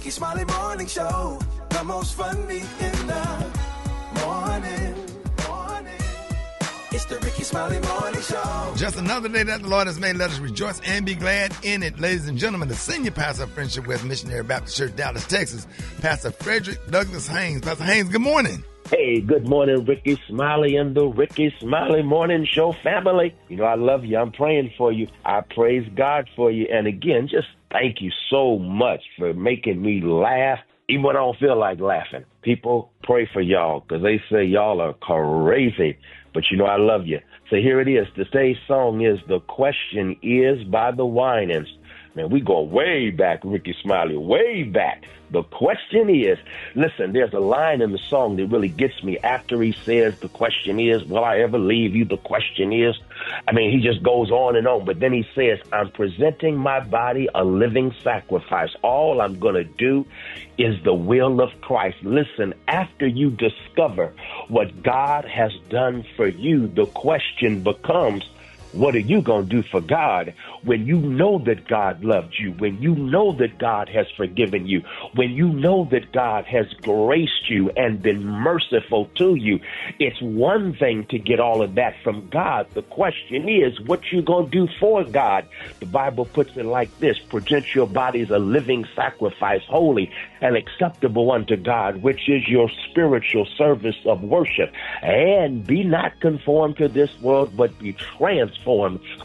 Ricky Smiley Morning Show, the most funny in the morning. It's the Ricky Smiley Morning Show. Just another day that the Lord has made. Let us rejoice and be glad in it. Ladies and gentlemen, the senior pastor of Friendship West Missionary Baptist Church, Dallas, Texas, Pastor Frederick Douglass Haynes. Pastor Haynes, good morning. Hey, good morning, Ricky Smiley and the Ricky Smiley Morning Show family. You know, I love you. I'm praying for you. I praise God for you. And again, just thank you so much for making me laugh, even when I don't feel like laughing. People, pray for y'all because they say y'all are crazy. But you know, I love you. So here it is. Today's song is The Question Is by the Winans. Man, we go way back, Ricky Smiley, way back. The question is, listen, there's a line in the song that really gets me after he says, the question is, will I ever leave you? The question is, I mean, he just goes on and on. But then he says, I'm presenting my body a living sacrifice. All I'm going to do is the will of Christ. Listen, after you discover what God has done for you, the question becomes, what are you going to do for God when you know that God loved you, when you know that God has forgiven you, when you know that God has graced you and been merciful to you? It's one thing to get all of that from God. The question is, what you going to do for God? The Bible puts it like this: present your bodies a living sacrifice, holy and acceptable unto God, which is your spiritual service of worship. And be not conformed to this world, but be transformed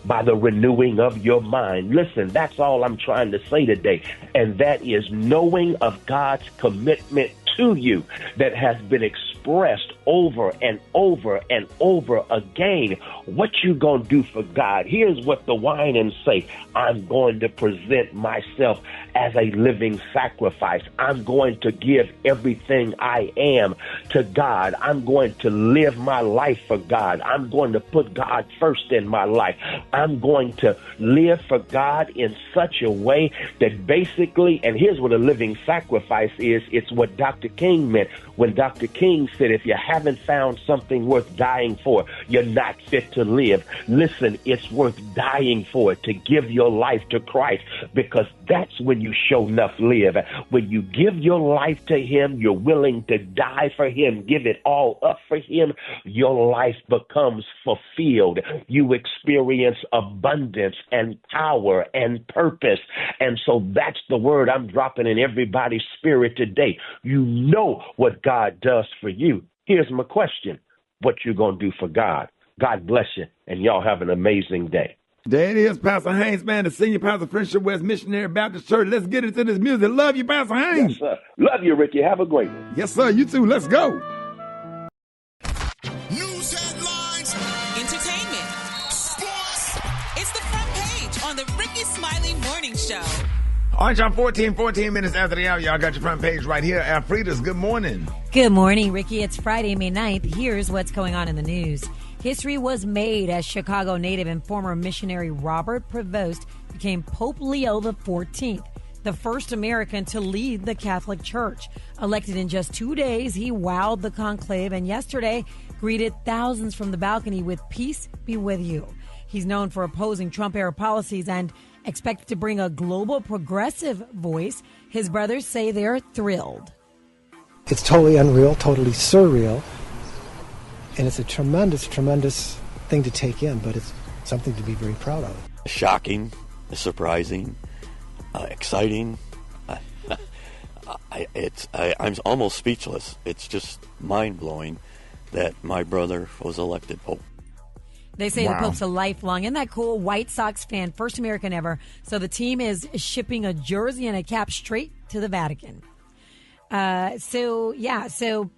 by the renewing of your mind. Listen, that's all I'm trying to say today. And that is knowing of God's commitment to you that has been expressed over and over and over again. What you gonna do for God? Here's what the Winans say: I'm going to present myself as a living sacrifice. I'm going to give everything I am to God. I'm going to live my life for God. I'm going to put God first in my life. I'm going to live for God in such a way that basically, and here's what a living sacrifice is, it's what Dr. King meant when Dr. King said, if you haven't found something worth dying for, you're not fit to live. Listen, it's worth dying for, to give your life to Christ, because that's when you show enough live. When you give your life to Him, you're willing to die for Him, give it all up for Him, your life becomes fulfilled. You experience abundance and power and purpose. And so that's the word I'm dropping in everybody's spirit today. You know what God does for you. Here's my question: what you gonna do for God? God bless you, and y'all have an amazing day. There it is, Pastor Haynes, man, the senior pastor of Friendship West Missionary Baptist Church. Let's get into this music. Love you, Pastor Haynes. Yes, sir. Love you, Ricky. Have a great one. Yes, sir. You too. Let's go. News headlines, entertainment, sports. It's the front page on the Ricky Smiley Morning Show. All right, y'all, 14 minutes after the hour. Y'all got your front page right here. Alfreda's, good morning. Good morning, Ricky. It's Friday, May 9th. Here's what's going on in the news. History was made as Chicago native and former missionary Robert Prevost became Pope Leo XIV, the first American to lead the Catholic Church. Elected in just 2 days, he wowed the conclave and yesterday greeted thousands from the balcony with "Peace be with you." He's known for opposing Trump-era policies and expected to bring a global progressive voice. His brothers say they're thrilled. It's totally unreal, totally surreal, and it's a tremendous, tremendous thing to take in, but it's something to be very proud of. Shocking, surprising, exciting. I'm almost speechless. It's just mind-blowing that my brother was elected Pope. They say the Pope's a lifelong. Isn't that cool? White Sox fan, first American ever. So the team is shipping a jersey and a cap straight to the Vatican. So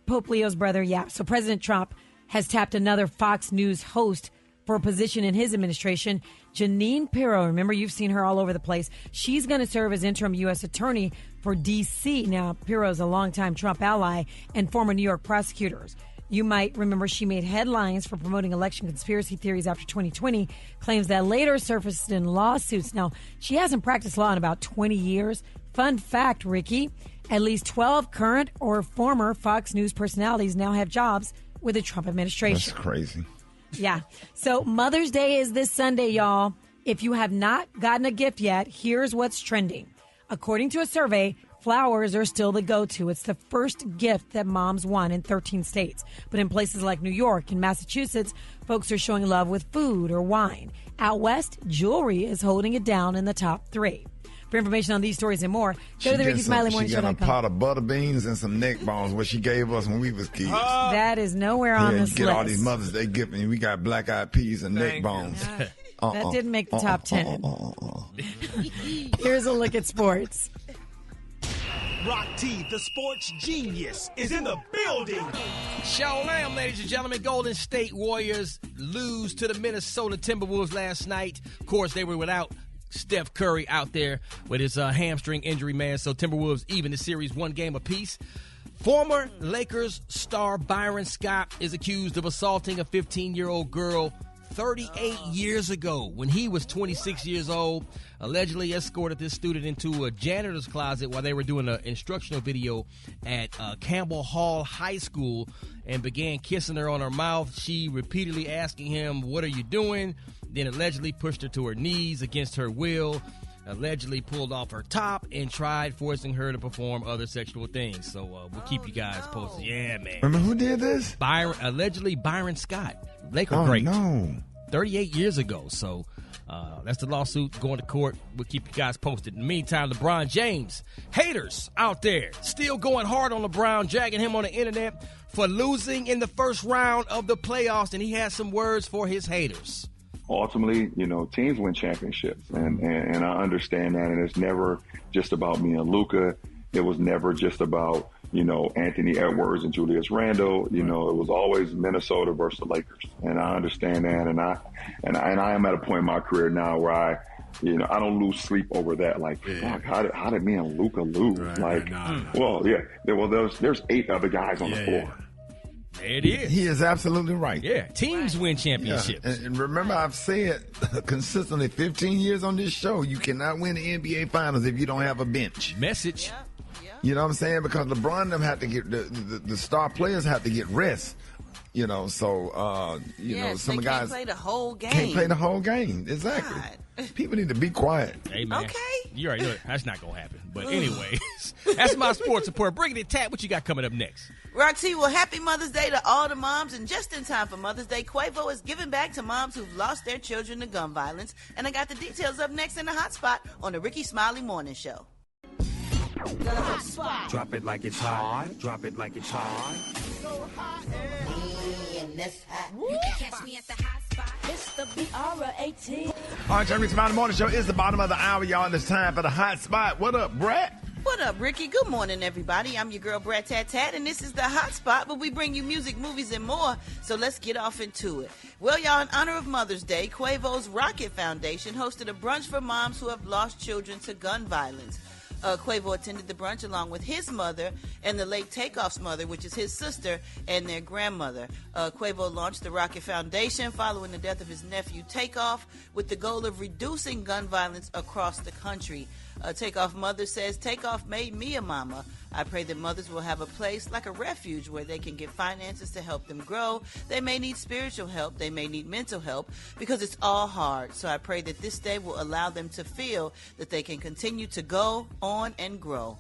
Pope Leo's brother, So President Trump has tapped another Fox News host for a position in his administration. Jeanine Pirro, remember, you've seen her all over the place. She's going to serve as interim U.S. attorney for D.C. Now, Pirro's a longtime Trump ally and former New York prosecutors. You might remember she made headlines for promoting election conspiracy theories after 2020, claims that later surfaced in lawsuits. Now, she hasn't practiced law in about 20 years. Fun fact, Ricky, at least 12 current or former Fox News personalities now have jobs with the Trump administration. That's crazy. Yeah. So Mother's Day is this Sunday, y'all. If you have not gotten a gift yet, here's what's trending. According to a survey, flowers are still the go-to. It's the first gift that moms want in 13 states. But in places like New York and Massachusetts, folks are showing love with food or wine. Out west, jewelry is holding it down in the top 3. For information on these stories and more, go to the Ricky Smiley Morning Show. She got a pot of butter beans and some neck bones, what she gave us when we was kids. That is nowhere on this list. You get all these Mother's Day gifts, and we got black-eyed peas and neck bones. That didn't make the top 10. Here's a look at sports. Rock T, the sports genius, is in the building. Show lamb, ladies and gentlemen. Golden State Warriors lose to the Minnesota Timberwolves last night. Of course, they were without Steph Curry out there with his hamstring injury, man. So Timberwolves even the series 1 game apiece. Former Lakers star Byron Scott is accused of assaulting a 15-year-old girl 38 years ago when he was 26 years old. Allegedly escorted this student into a janitor's closet while they were doing an instructional video at Campbell Hall High School and began kissing her on her mouth. She repeatedly asking him, "What are you doing?" Then allegedly pushed her to her knees against her will, allegedly pulled off her top, and tried forcing her to perform other sexual things. So we'll keep you guys posted. Yeah, man. Remember who did this? Allegedly Byron Scott, Laker great. No. 38 years ago. So that's the lawsuit going to court. We'll keep you guys posted. In the meantime, LeBron James, haters out there still going hard on LeBron, dragging him on the internet for losing in the first round of the playoffs, and he has some words for his haters. Ultimately, teams win championships, and I understand that, and it's never just about me and Luka. It was never just about, Anthony Edwards and Julius Randle. It was always Minnesota versus the Lakers, and I understand that, and I am at a point in my career now where I don't lose sleep over that. Like, fuck, how did me and Luka lose? There's 8 other guys on the floor. There it is. He is absolutely right. Yeah, teams win championships. Yeah. And remember, I've said consistently 15 years on this show, you cannot win the NBA Finals if you don't have a bench. Message. You know what I'm saying? Because LeBron and them have to get the star players have to get rest. Some they guys can't play the whole game. Can't play the whole game. Exactly. God. People need to be quiet. Hey, man. Okay. You're right. That's not gonna happen. But anyways, that's my sports report. Bring it, Tat. What you got coming up next? Roxy, well, happy Mother's Day to all the moms. And just in time for Mother's Day, Quavo is giving back to moms who've lost their children to gun violence. And I got the details up next in the Hot Spot on the Ricky Smiley Morning Show. The Hot Spot. Drop it like it's hot. Drop it like it's hot. So hot. You can catch me at the Hot Spot. It's the B.O.T.S. All right, Ricky Smiley Morning Show is the bottom of the hour, y'all. It's time for the Hot Spot. What up, Brat? What up, Ricky? Good morning, everybody. I'm your girl, Brat Tat Tat, and this is the Hot Spot, where we bring you music, movies, and more. So let's get off into it. Well, y'all, in honor of Mother's Day, Quavo's Rocket Foundation hosted a brunch for moms who have lost children to gun violence. Quavo attended the brunch along with his mother and the late Takeoff's mother, which is his sister, and their grandmother. Quavo launched the Rocket Foundation following the death of his nephew Takeoff with the goal of reducing gun violence across the country. Takeoff mother says, "Takeoff made me a mama. I pray that mothers will have a place like a refuge where they can get finances to help them grow. They may need spiritual help. They may need mental help because it's all hard. So I pray that this day will allow them to feel that they can continue to go on and grow."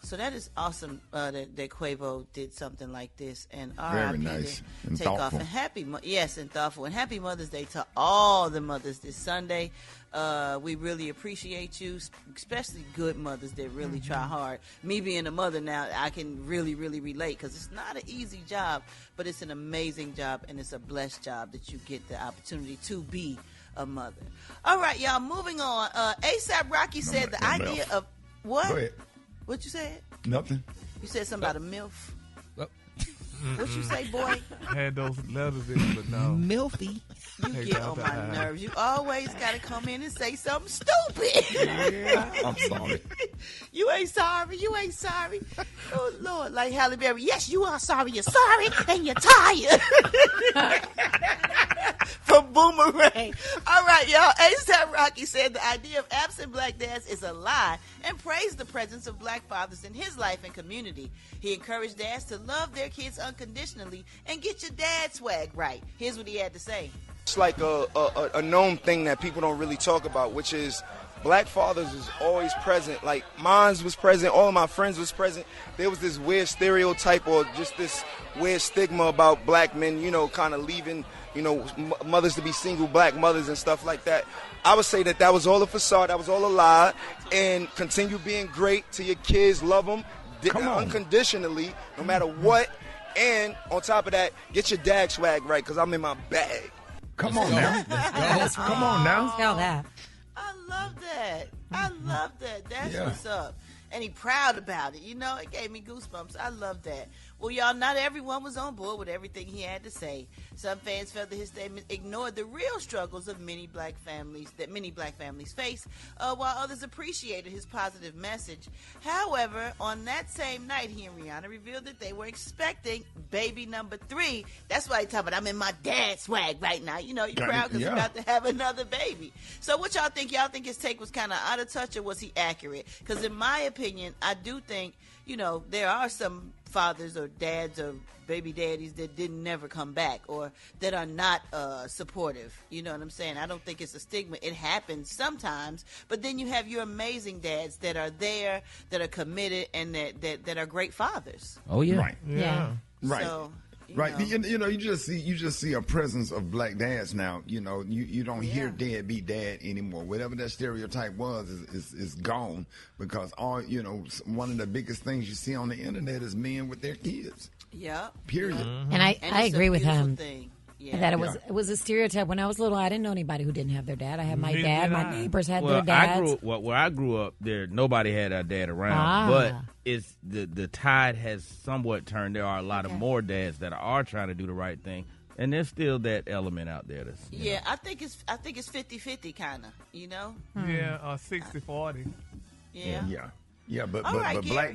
So that is awesome that Quavo did something like this. And very nice and Takeoff. And and thoughtful. And happy Mother's Day to all the mothers this Sunday. We really appreciate you, especially good mothers that really try hard. Me being a mother now, I can really, really relate because it's not an easy job, but it's an amazing job, and it's a blessed job that you get the opportunity to be a mother. All right, y'all, moving on. A$AP Rocky said the idea of... What? Go ahead. What you said? Nothing. You said something about a MILF. What you say, boy? I had those letters in, but no. Milfy. You get on my nerves. You always got to come in and say something stupid. Yeah, I'm sorry. You ain't sorry. You ain't sorry. Oh, Lord. Like Halle Berry. Yes, you are sorry. You're sorry and you're tired. From Boomerang. All right, y'all. A$AP Rocky said the idea of absent black dads is a lie and praised the presence of black fathers in his life and community. He encouraged dads to love their kids unconditionally and get your dad swag right. Here's what he had to say. It's like a known thing that people don't really talk about, which is black fathers is always present. Like, mine was present, all of my friends was present. There was this weird stereotype or just this weird stigma about black men, you know, kind of leaving, you know, mothers to be single black mothers and stuff like that. I would say that was all a facade, that was all a lie, and continue being great to your kids, love them unconditionally, no matter what. And on top of that, get your dad swag right, because I'm in my bag. Come on now. Let's go. Come on now. Tell that. I love that. I love that. That's what's up. And he proud about it. You know, it gave me goosebumps. I love that. Well, y'all, not everyone was on board with everything he had to say. Some fans felt that his statement ignored the real struggles of many black families face, while others appreciated his positive message. However, on that same night, he and Rihanna revealed that they were expecting baby number 3. That's why he talking about, I'm in my dad swag right now. You know, you're proud because you're about to have another baby. So what y'all think? Y'all think his take was kind of out of touch, or was he accurate? Because in my opinion, I do think, you know, there are some fathers or dads or baby daddies that didn't never come back or that are not supportive. You know what I'm saying? I don't think it's a stigma. It happens sometimes, but then you have your amazing dads that are there, that are committed, and that are great fathers. Oh yeah, right, yeah, right. So, right, you know, you just see a presence of black dads now. You know, you don't hear dad be dad anymore. Whatever that stereotype was is gone, because all, you know, one of the biggest things you see on the internet is men with their kids. Yeah. Period. Mm-hmm. And I agree with him. Yeah. That it was a stereotype. When I was little, I didn't know anybody who didn't have their dad. I had my dad. My neighbors had their dads. Where I grew up, there nobody had our dad around. But it's the tide has somewhat turned. There are a lot of more dads that are trying to do the right thing, and there's still that element out there. That's, you know. I think it's 50-50 kind of. You know. Yeah, 60-40. Yeah. Yeah, but black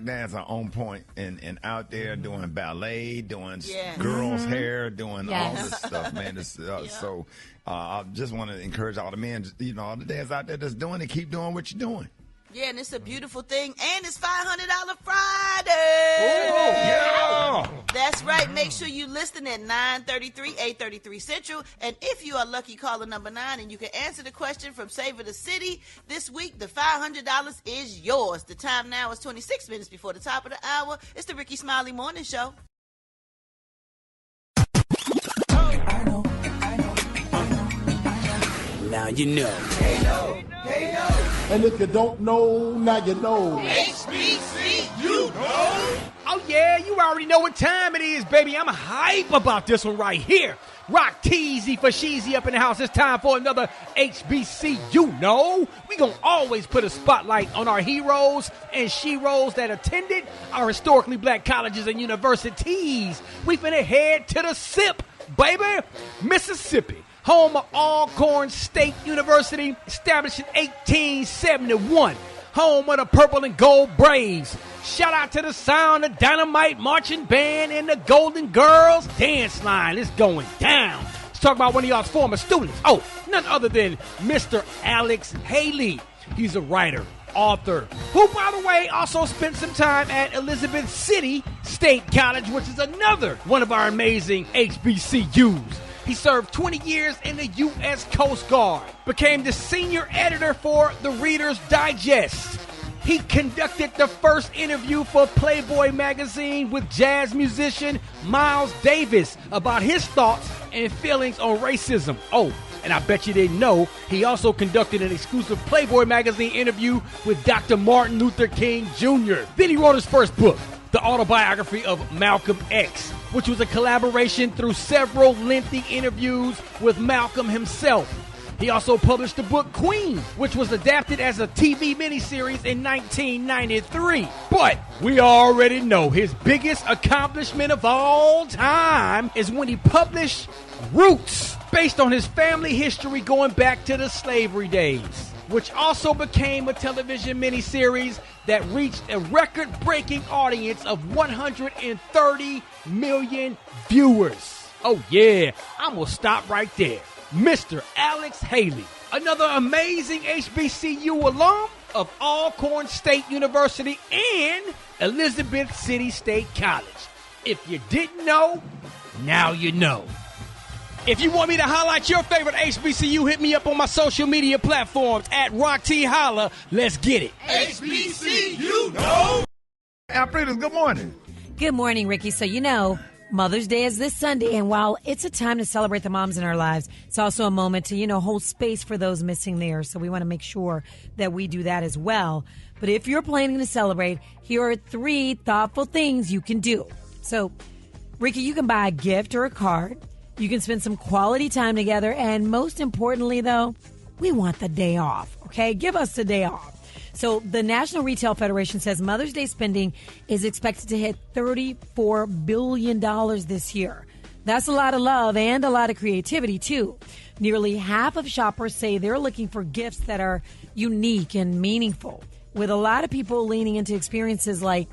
dads are on point and out there doing ballet, doing girls' hair, doing all this stuff, man. So I just want to encourage all the men, you know, all the dads out there that's doing it, keep doing what you're doing. Yeah, and it's a beautiful thing, and it's $500 Friday. Oh, yeah. That's right. Make sure you listen at 9:33, 8:33 Central, and if you are lucky caller number 9 and you can answer the question from Savor the City this week, the $500 is yours. The time now is 26 minutes before the top of the hour. It's the Ricky Smiley Morning Show. Now you know. And if you don't know, now you know. HBCU. Oh yeah, you already know what time it is, baby. I'm hype about this one right here. Rock Teasy for Sheezy up in the house. It's time for another HBCU. No, we gonna always put a spotlight on our heroes and sheroes that attended our historically black colleges and universities. We finna head to the SIP, baby. Mississippi, home of Alcorn State University, established in 1871. Home of the Purple and Gold Braves. Shout out to the Sound of Dynamite Marching Band and the Golden Girls Dance Line. It's going down. Let's talk about one of y'all's former students. Oh, none other than Mr. Alex Haley. He's a writer, author, who, by the way, also spent some time at Elizabeth City State College, which is another one of our amazing HBCUs. He served 20 years in the U.S. Coast Guard, became the senior editor for the Reader's Digest. He conducted the first interview for Playboy magazine with jazz musician Miles Davis about his thoughts and feelings on racism. Oh, and I bet you didn't know, he also conducted an exclusive Playboy magazine interview with Dr. Martin Luther King Jr. Then he wrote his first book, the autobiography of Malcolm X, which was a collaboration through several lengthy interviews with Malcolm himself. He also published the book Queen, which was adapted as a TV miniseries in 1993. But we already know his biggest accomplishment of all time is when he published Roots, based on his family history going back to the slavery days, which also became a television miniseries that reached a record-breaking audience of 130 million viewers. Oh yeah, I'm gonna stop right there. Mr. Alex Haley, another amazing HBCU alum of Alcorn State University and Elizabeth City State College. If you didn't know, now you know. If you want me to highlight your favorite HBCU, hit me up on my social media platforms at Rock T Holla. Let's get it. HBCU, no. Alfredo, good morning. Good morning, Ricky. So, Mother's Day is this Sunday, and while it's a time to celebrate the moms in our lives, it's also a moment to, hold space for those missing there. So we want to make sure that we do that as well. But if you're planning to celebrate, here are 3 thoughtful things you can do. So, Ricky, you can buy a gift or a card. You can spend some quality time together. And most importantly, though, we want the day off, okay? Give us the day off. So the National Retail Federation says Mother's Day spending is expected to hit $34 billion this year. That's a lot of love and a lot of creativity, too. Nearly half of shoppers say they're looking for gifts that are unique and meaningful, with a lot of people leaning into experiences like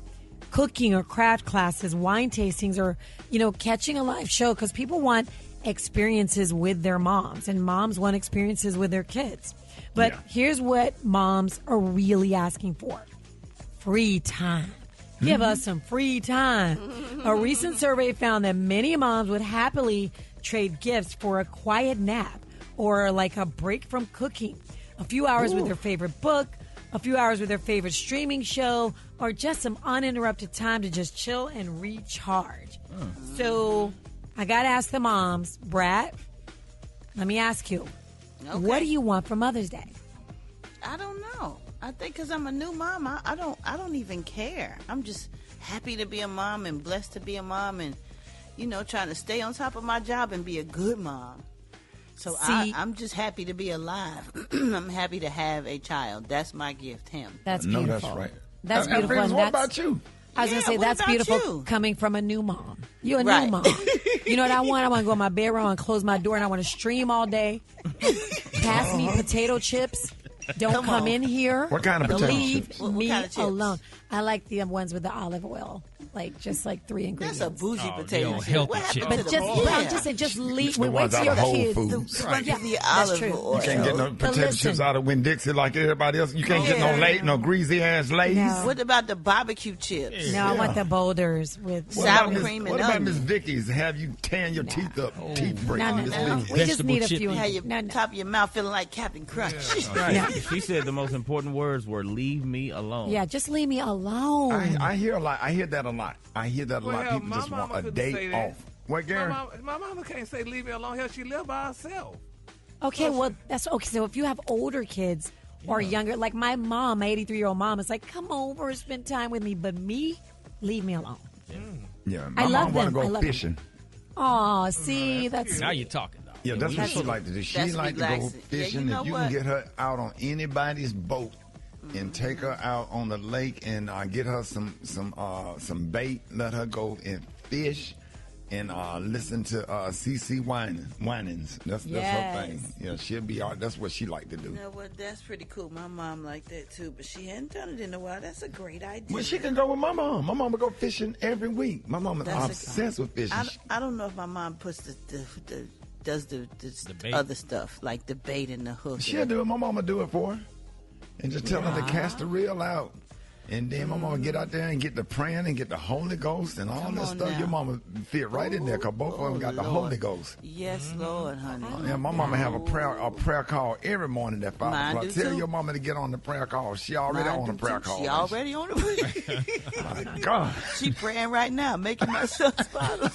cooking or craft classes, wine tastings, or, catching a live show, because people want experiences with their moms, and moms want experiences with their kids. But here's what moms are really asking for. Free time. Give us some free time. A recent survey found that many moms would happily trade gifts for a quiet nap or like a break from cooking, a few hours with their favorite book, a few hours with their favorite streaming show, or just some uninterrupted time to just chill and recharge. So I got to ask the moms, Brat, let me ask you. Okay. What do you want for Mother's Day? I don't know. I think because I'm a new mom, I don't even care. I'm just happy to be a mom and blessed to be a mom and, trying to stay on top of my job and be a good mom. So I'm just happy to be alive. I'm happy to have a child. That's my gift, him. That's beautiful. No, that's right. That's beautiful. And what about you? I was going to say, that's beautiful coming from a new mom. You're a new mom. You know what I want? I want to go in my bedroom and close my door, and I want to stream all day. Pass me potato chips. Don't come in here. What kind of potato chips? Leave me alone. I like the ones with the olive oil, just 3 ingredients. That's a bougie potato chip. But I'm just saying, just leave. We wait till your kids. Yeah, the olive oil. You can't get no potato chips out of Winn-Dixie like everybody else. You can't get no greasy ass Lay's. No. What about the barbecue chips? No, I want the Boulders with sour cream and What onion. about Miss Vicky's? Have you tan your teeth up? Teeth break. No. We just need a few. Have your top of your mouth feeling like Captain Crunch. She said the most important words were "leave me alone." Yeah, just leave me alone. I hear a lot. I hear that a lot. People just want a day off. What, Gary? My mama can't say leave me alone. Hell, she live by herself. Okay, well, that's okay. So if you have older kids or younger, like my mom, my 83-year-old mom, is like, come over, spend time with me. But me, leave me alone. Yeah, I love them. want to go fishing. Oh, see, that's now you're talking. Yeah, that's what she like to do. She like to go fishing. If you can get her out on anybody's boat and take her out on the lake and get her some bait, let her go and fish and listen to CC Winans. That's her thing. Yeah, she'll be out. That's what she like to do. You know what? That's pretty cool. My mom liked that too, but she hadn't done it in a while. That's a great idea. Well, she can go with my mom. My mom will go fishing every week. My mom is obsessed with fishing. I don't know if my mom puts does the other stuff like the bait and the hook. She'll do it. My mama do it for her, and just tell her to cast the reel out. And then my mama get out there and get the praying and get the Holy Ghost and all that stuff. Now. Your mama fit right in there because both of them got the Holy Ghost. Yes, Lord, honey. Yeah, my mama have a prayer call every morning at 5 o'clock. Tell your mama to get on the prayer call. She already on the prayer call. She already on the prayer. My God. She praying right now, making myself smile.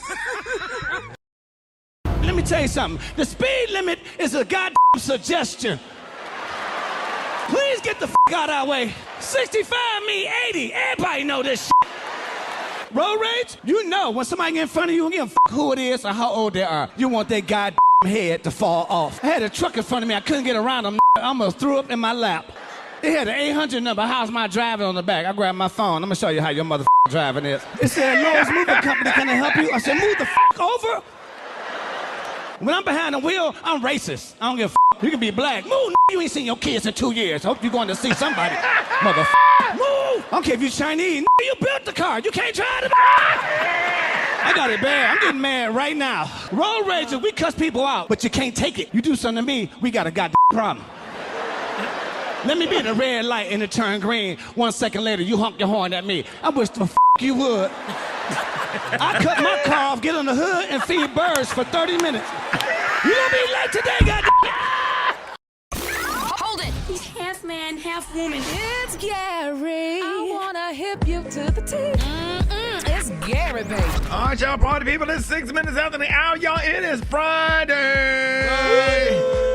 Let me tell you something. The speed limit is a goddamn suggestion. Please get the out of our way. 65 me 80. Everybody know this shit. Road rage? You know when somebody get in front of you, you don't give a who it is or how old they are. You want their goddamn head to fall off. I had a truck in front of me. I couldn't get around them. I almost threw up in my lap. They had an 800 number. How's my driving on the back? I grabbed my phone. I'm going to show you how your driving is. It said, Lowe's Moving Company, can I help you? I said, move the over. When I'm behind the wheel, I'm racist. I don't give a f***. You can be black. Move, you ain't seen your kids in 2 years. Hope you're going to see somebody. Motherfucker. Move. I don't care if you're Chinese. You built the car. You can't drive it. I got it bad. I'm getting mad right now. Road ragers, we cuss people out, but you can't take it. You do something to me, we got a goddamn problem. Let me be in the red light and it turn green. 1 second later, you honk your horn at me. I wish the f*** you would. I cut my car off, get on the hood, and feed birds for 30 minutes. You gonna be late today, goddamn. Hold it. He's half man, half woman. It's Gary. I wanna hip you to the teeth. It's Gary, baby. All right, y'all party people. It's 6 minutes after the hour, y'all. It is Friday.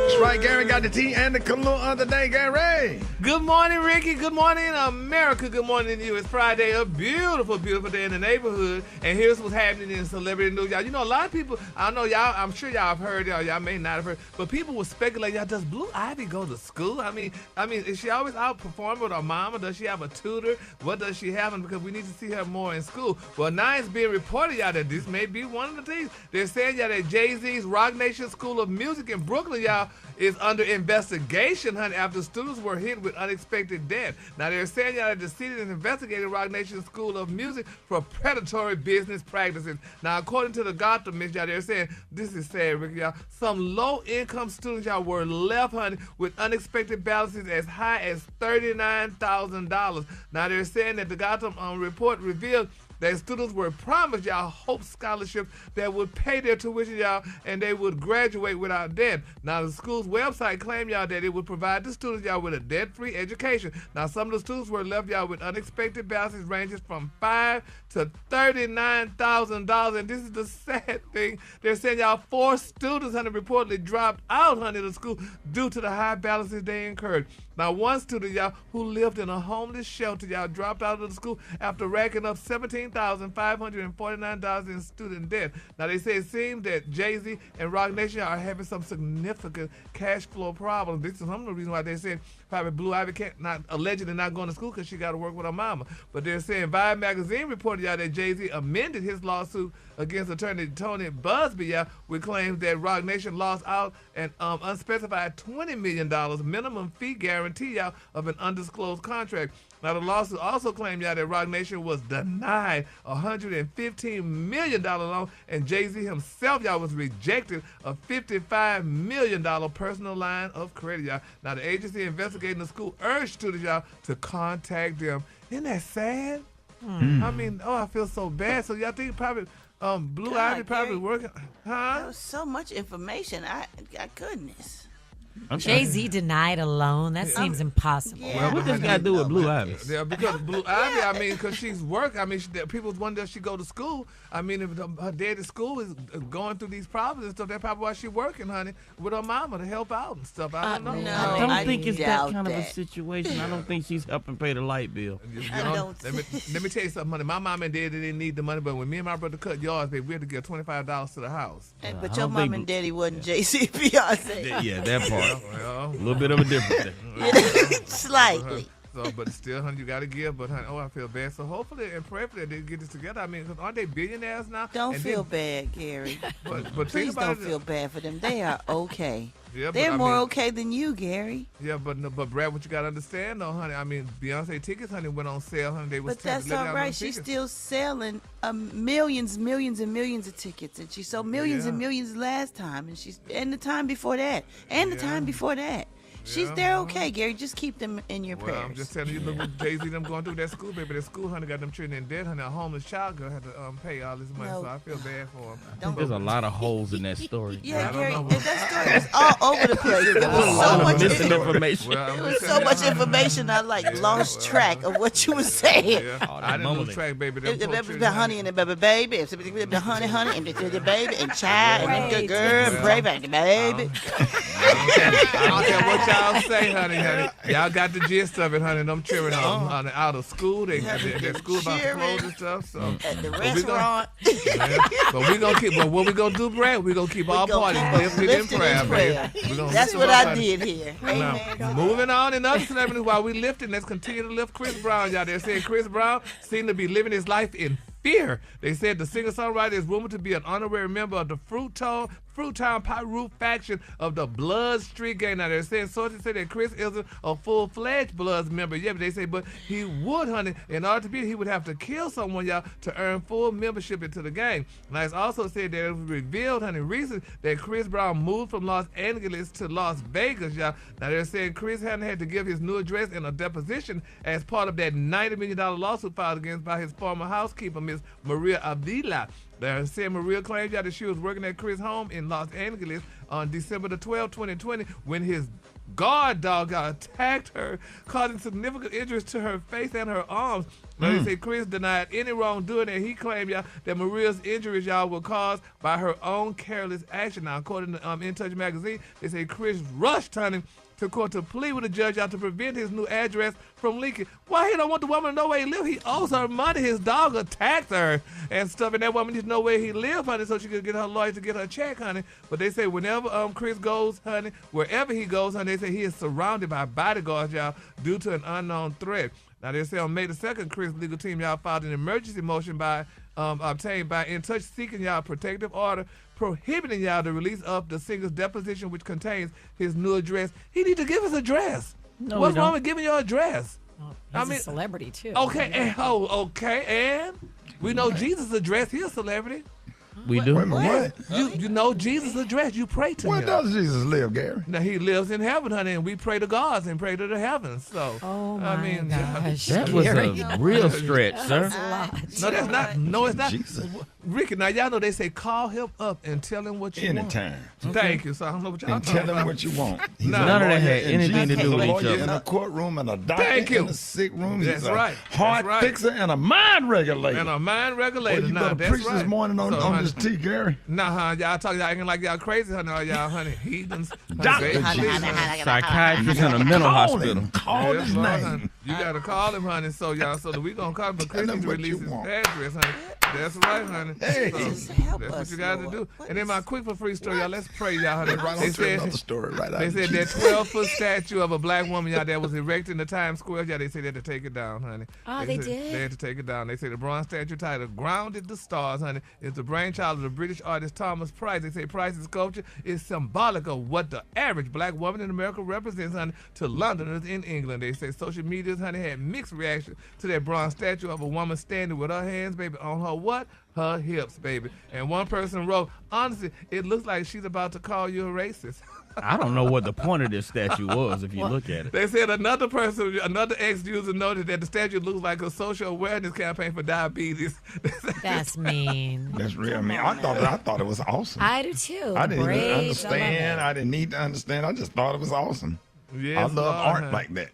That's right, Gary got the tea and the cologne of the day, Gary. Good morning, Ricky. Good morning, America. Good morning to you. It's Friday, a beautiful, beautiful day in the neighborhood. And here's what's happening in celebrity news, y'all. You know, a lot of people, I know y'all, I'm sure y'all have heard, y'all may not have heard, but people will speculate, y'all, does Blue Ivy go to school? I mean, is she always out performing with her mama? Does she have a tutor? What does she have? Because we need to see her more in school. Well, now it's being reported, y'all, that this may be one of the things. They're saying, y'all, that Jay-Z's Rock Nation School of Music in Brooklyn, y'all, is under investigation, honey, after students were hit with unexpected death. Now, they're saying, y'all, that the city is investigating Rock Nation School of Music for predatory business practices. Now, according to the Gotham, y'all, they're saying, this is sad, Ricky, y'all, some low-income students, y'all, were left, honey, with unexpected balances as high as $39,000. Now, they're saying that the Gotham report revealed that students were promised, y'all, Hope scholarships that would pay their tuition, y'all, and they would graduate without debt. Now, the school's website claimed, y'all, that it would provide the students, y'all, with a debt-free education. Now, some of the students were left, y'all, with unexpected balances ranging from $5,000 to $39,000. And this is the sad thing. They're saying, y'all, 4 students, honey, reportedly dropped out, honey, of the school due to the high balances they incurred. Now, one student, y'all, who lived in a homeless shelter, y'all, dropped out of the school after racking up $17,549 in student debt. Now, they say it seems that Jay-Z and Rock Nation are having some significant cash flow problems. This is some of the reasons why they said probably Blue Ivy allegedly not going to school because she got to work with her mama. But they're saying Vibe magazine reported, y'all, that Jay-Z amended his lawsuit against attorney Tony Busby, y'all, with claims that Rock Nation lost out an unspecified $20 million minimum fee guarantee, y'all, of an undisclosed contract. Now, the lawsuit also claimed, y'all, that Rock Nation was denied a $115 million loan, and Jay-Z himself, y'all, was rejected a $55 million personal line of credit, y'all. Now, the agency investigating the school urged students, y'all, to contact them. Isn't that sad? I mean, I feel so bad. So y'all think probably Blue Ivy probably working, huh? That was so much information. Goodness. Jay-Z denied a loan. That seems impossible. Yeah. Well, what does that do with Blue Ivy? Yeah, because Blue Ivy, I mean, because she's work. I mean, people wonder if she go to school. I mean, if her dad at school is going through these problems and stuff, that's probably why she's working, honey, with her mama to help out and stuff. I don't know. No, I don't think it's that kind of a situation. I don't think she's helping pay the light bill. Let me tell you something, honey. My mom and daddy didn't need the money, but when me and my brother cut yards, baby, we had to give $25 to the house. But your mom and daddy wasn't Jay-Z Beyonce. Yeah, that part. A little bit of a difference there. Slightly. But still, honey, you got to give. But, honey, I feel bad. So hopefully and prayerfully they get this together. I mean, because aren't they billionaires now? Don't feel bad, Gary. But please don't feel bad for them. They are okay. Yeah, they're more okay than you, Gary. Yeah, but Brad, what you got to understand, though, honey, I mean, Beyonce tickets, honey, went on sale, honey. They was but that's all right. She's still selling millions and millions of tickets, and she sold millions and millions last time, and the time before that, and the time before that. They're okay, Gary. Just keep them in your prayers. I'm just telling you, look what Jay-Z them going through that school, baby. That school, honey, got them children in debt, honey. A homeless child girl had to pay all this money, so I feel bad for them. I think there's a lot of holes in that story. Yeah, Gary, that story was all over the place. There was so much information. There was so much information. I lost track of what you were saying. I didn't lose track, baby. The honey and the baby, the honey and the baby and child and the girl and pray back the baby. I don't care what y'all say, honey. Y'all got the gist of it, honey. Them children out of school. They're school about to close and stuff. So at the restaurant. But we gonna keep. But what we gonna do, Brad? We gonna keep our parties lifted in prayer, baby. That's what I did here. Now, moving on in other celebrities, while we lifting, let's continue to lift Chris Brown. Y'all, they're saying Chris Brown seemed to be living his life in fear. They said the singer-songwriter is rumored to be an honorary member of the Fruitown Pyru faction of the Blood Street Gang. Now, they're saying sources say that Chris isn't a full-fledged Bloods member yet, but they say, but he would, honey, in order to be, he would have to kill someone, y'all, to earn full membership into the gang. Now, it's also said that it was revealed, honey, recently that Chris Brown moved from Los Angeles to Las Vegas, y'all. Now, they're saying Chris hadn't had to give his new address in a deposition as part of that $90 million lawsuit filed against by his former housekeeper, Miss Maria Avila. They said Maria claimed that she was working at Chris' home in Los Angeles on December the 12th, 2020, when his guard dog attacked her, causing significant injuries to her face and her arms. Now, they say Chris denied any wrongdoing, and he claimed, y'all, that Maria's injuries, y'all, were caused by her own careless action. Now, according to In Touch magazine, they say Chris rushed Tana to court to plead with the judge out to prevent his new address from leaking. Why he don't want the woman to know where he lives? He owes her money. His dog attacked her and stuff, and that woman needs to know where he lives, honey, so she can get her lawyer to get her check, honey. But they say whenever Chris goes, honey, wherever he goes, honey, they say he is surrounded by bodyguards, y'all, due to an unknown threat. Now, they say on May the 2nd, Chris' legal team, y'all, filed an emergency motion obtained by In Touch, seeking y'all protective order, prohibiting y'all the release of the singer's deposition, which contains his new address. He need to give his address. No, What's wrong with giving your address? He's a celebrity, too. Okay, and we know Jesus' address. He's a celebrity. We do. Wait a minute, what? You know Jesus' address. You pray to him. Where does Jesus live, Gary? Now, he lives in heaven, honey, and we pray to gods and pray to the heavens. So, I mean, gosh, that was a real stretch, sir. No, that's not. No, it's not. Jesus. Ricky, now y'all know they say call him up and tell him what you want. Anytime. Thank you. So I don't know what y'all And talking tell him about. what you want. He's None a of that lawyer had in anything to Jesus. do with He's a each lawyer other. in a courtroom and a doctor Thank you. in a sick room. That's He's a right. heart That's right. fixer and a mind regulator. And a mind regulator. Well, you Nah, better that's preach right. this morning on, So, on honey, this tea, Gary. Nah, y'all talking y'all acting like y'all crazy, honey. All y'all, honey, heathens. Doctor Psychiatrist in a mental hospital. Call Yes, his Lord, name. honey. You gotta call him, honey. So y'all, so that we gonna call him, but Chris Tell him needs to what release you his want. address, honey. That's right, honey. Hey. So, Just help that's us, what you gotta Lord. do. What And then is- my quick for free story, y'all. Let's pray, y'all, honey. Right on to another story right out. They said that Jesus. 12-foot statue of a black woman, y'all, that was erected in the Times Square. Yeah, they said they had to take it down, honey. Oh, they said did? They had to take it down. They say the bronze statue titled "Grounded the Stars," honey, is the brainchild of the British artist Thomas Price. They say Price's sculpture is symbolic of what the average black woman in America represents, honey, to Londoners in England. They say social media, honey, had mixed reaction to that bronze statue of a woman standing with her hands, baby, on her what? Her hips, baby. And one person wrote, honestly, it looks like she's about to call you a racist. I don't know what the point of this statue was if you look at it. They said another ex-user noted that the statue looks like a social awareness campaign for diabetes. That's mean. That's real mean. I thought it was awesome. I do too. I didn't even Braids, understand. I I didn't need to understand. I just thought it was awesome. Yes, I love Lord, art honey. like that.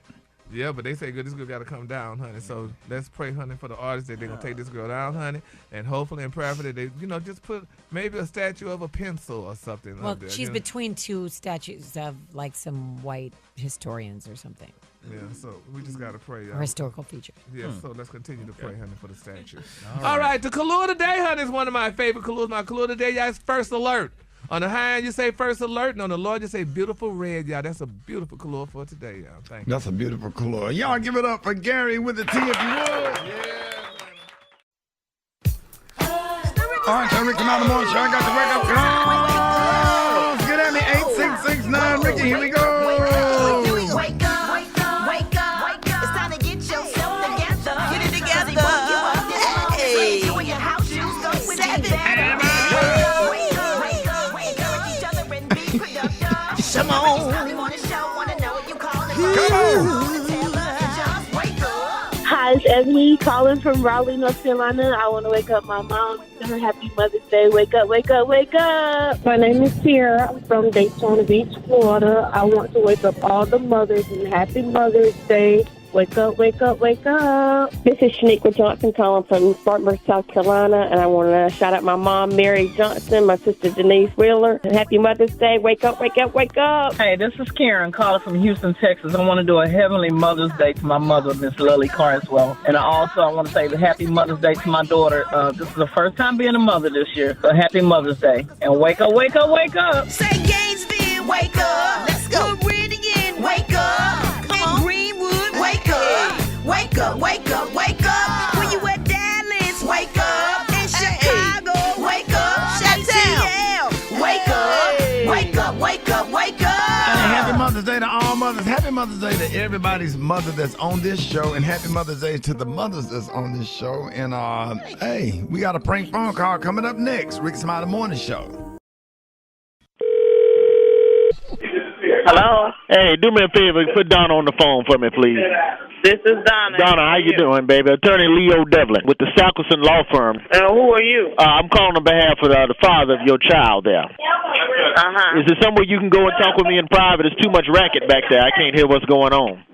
Yeah, but they say this girl got to come down, honey. So let's pray, honey, for the artists that they're going to take this girl down, honey. And hopefully and prayerfully they, just put maybe a statue of a pencil or something Well, up there. she's between two statues of like some white historians or something. Yeah, so we just got to pray, y'all. Or historical features. Yeah, so let's continue to pray, honey, for the statue. All right, the Kahlua today, honey, is one of my favorite Kahluas. My Kahlua today, y'all, is First Alert. On the high end, you say First Alert, and on the low end, you say Beautiful Red, y'all. That's a beautiful Kahlua for today, y'all. Thank you. That's a beautiful color. Y'all give it up for Gary with the tea if you would. All right, so Ricky Mountain Morning Show. I got the wake up calls. Get at me, 8669. Ricky, here we go. Wake up, wake up, wake up, wake up. It's time to get yourself together. Get it together. Hey. You and your house shoes go with Come on. Hi, it's Ebony calling from Raleigh, North Carolina. I want to wake up my mom. Tell her Happy Mother's Day. Wake up, wake up, wake up. My name is Tara. I'm from Daytona Beach, Florida. I want to wake up all the mothers and Happy Mother's Day. Wake up, wake up, wake up. This is Shaniqua Johnson calling from Spartanburg, South Carolina, and I want to shout out my mom, Mary Johnson, my sister, Denise Wheeler. Happy Mother's Day. Wake up, wake up, wake up. Hey, this is Karen calling from Houston, Texas. I want to do a Heavenly Mother's Day to my mother, Miss Lily Carswell. And I want to say the Happy Mother's Day to my daughter. This is the first time being a mother this year, so Happy Mother's Day. And wake up, wake up, wake up. Say Gainesville, wake up. Let's go. Meridian, wake up. Come on. Greenwood, wake up. Wake up, wake up, wake up. When you at Dallas, wake up. In Chicago, wake up. Chi-Town, wake up. Wake up, wake up, wake up. Hey, happy Mother's Day to all mothers. Happy Mother's Day to everybody's mother that's on this show. And happy Mother's Day to the mothers that's on this show. And, hey, we got a prank phone call coming up next. Rick Smiley Morning Show. Hello? Hey, do me a favor. Put Donna on the phone for me, please. This is Donna. Donna, how you doing, baby? Attorney Leo Devlin with the Sakelson Law Firm. Who are you? I'm calling on behalf of the father of your child there. Uh-huh. Is there somewhere you can go and talk with me in private? There's too much racket back there. I can't hear what's going on.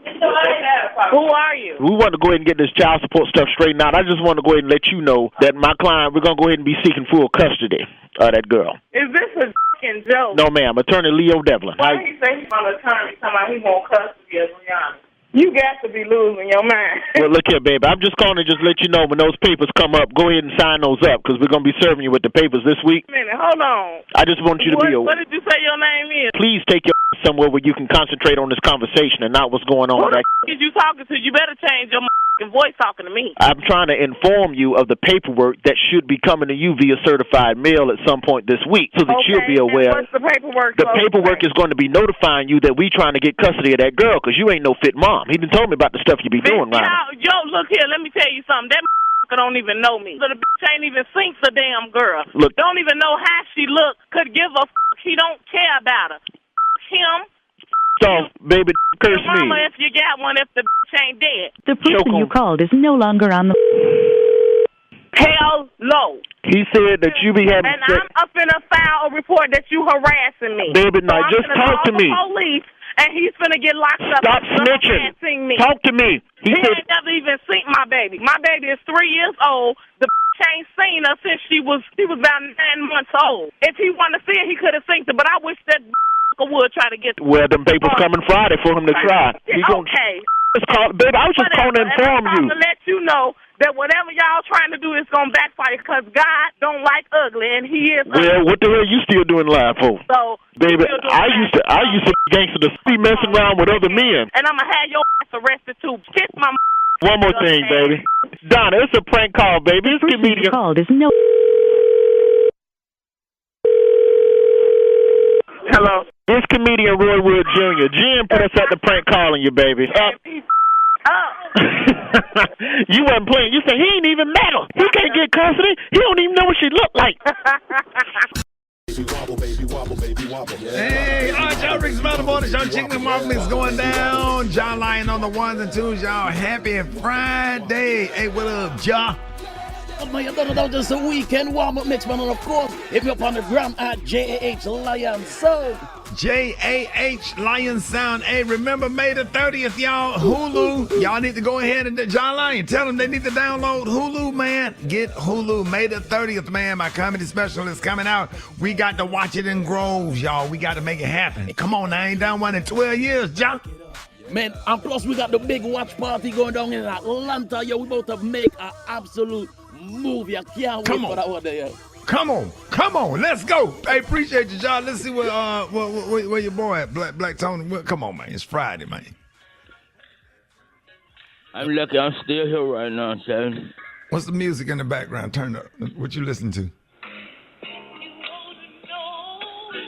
Who are you? We want to go ahead and get this child support stuff straightened out. I just want to go ahead and let you know that my client, we're going to go ahead and be seeking full custody of that girl. Is this a f***ing joke? No, ma'am. Attorney Leo Devlin. Why he say he's on attorney talking he want custody of Rihanna? You got to be losing your mind. Well, look here, baby. I'm just calling to just let you know when those papers come up, go ahead and sign those up because we're going to be serving you with the papers this week. Wait a minute, hold on. I just want you to be aware. What did you say your name is? Please take your somewhere where you can concentrate on this conversation and not what's going on. Who the is you talking to? You better change your voice talking to me. I'm trying to inform you of the paperwork that should be coming to you via certified mail at some point this week so that you'll be aware. What's the paperwork? The paperwork is going to be notifying you that we trying to get custody of that girl because you ain't no fit mom. He done told me about the stuff you be doing, Ryan. Yo, look here. Let me tell you something. That don't even know me. So the bitch ain't even seen the damn girl. Look, don't even know how she look. Could give a he don't care about her. Him. So, baby, curse your mama, me. if you got one, if the bitch ain't dead. The person you called is no longer on the... Hell no. He said that you be having and I'm up in a file report that you harassing me. Baby, now so just talk to me. Police, and he's finna get locked up. Stop snitching. Me. Talk to me. He ain't never even seen my baby. My baby is 3 years old. The bitch ain't seen her since she was about 9 months old. If he wanted to see her, he could have seen her. But I wish that would try to get. Well, them papers coming Friday for him to try. Okay. Baby, I was just calling to inform you. To let you know that whatever y'all trying to do is gonna backfire because God don't like ugly, and He is. Well, what the hell you still doing live for? So, baby, I used to gangster to be messing around with other men. And I'ma have your ass arrested too. Kiss my. One more thing, baby. Donna, it's a prank call, baby. It's comedian. Called is no. Hello. This comedian Roy Wood Jr. Jim put us at the prank calling you, baby. You wasn't playing. You said he ain't even met her. He can't get custody. He don't even know what she looked like. Hey, all right, y'all. Rick's about the morning show. Chicken and Mark Mix going down. John Lyon on the ones and twos, y'all. Happy Friday. Hey, what up, Ja? Oh, man, you don't know just a weekend warm-up mix, man. And of course, if you're up on the gram at JAH Lion Sound. JAH Lion Sound. Hey, remember May the 30th, y'all. Hulu. Y'all need to go ahead and John Lyon, tell them they need to download Hulu, man. Get Hulu. May the 30th, man. My comedy special is coming out. We got to watch it in Groves, y'all. We got to make it happen. Come on, I ain't done one in 12 years, John. Man, and plus we got the big watch party going down in Atlanta. Yo, we about to make an absolute movie. I can't wait for that one there. Come on, let's go. Hey, appreciate you, John. Let's see where your boy at, Black Tony. Come on, man. It's Friday, man. I'm lucky I'm still here right now, son. What's the music in the background? Turn up. What you listen to?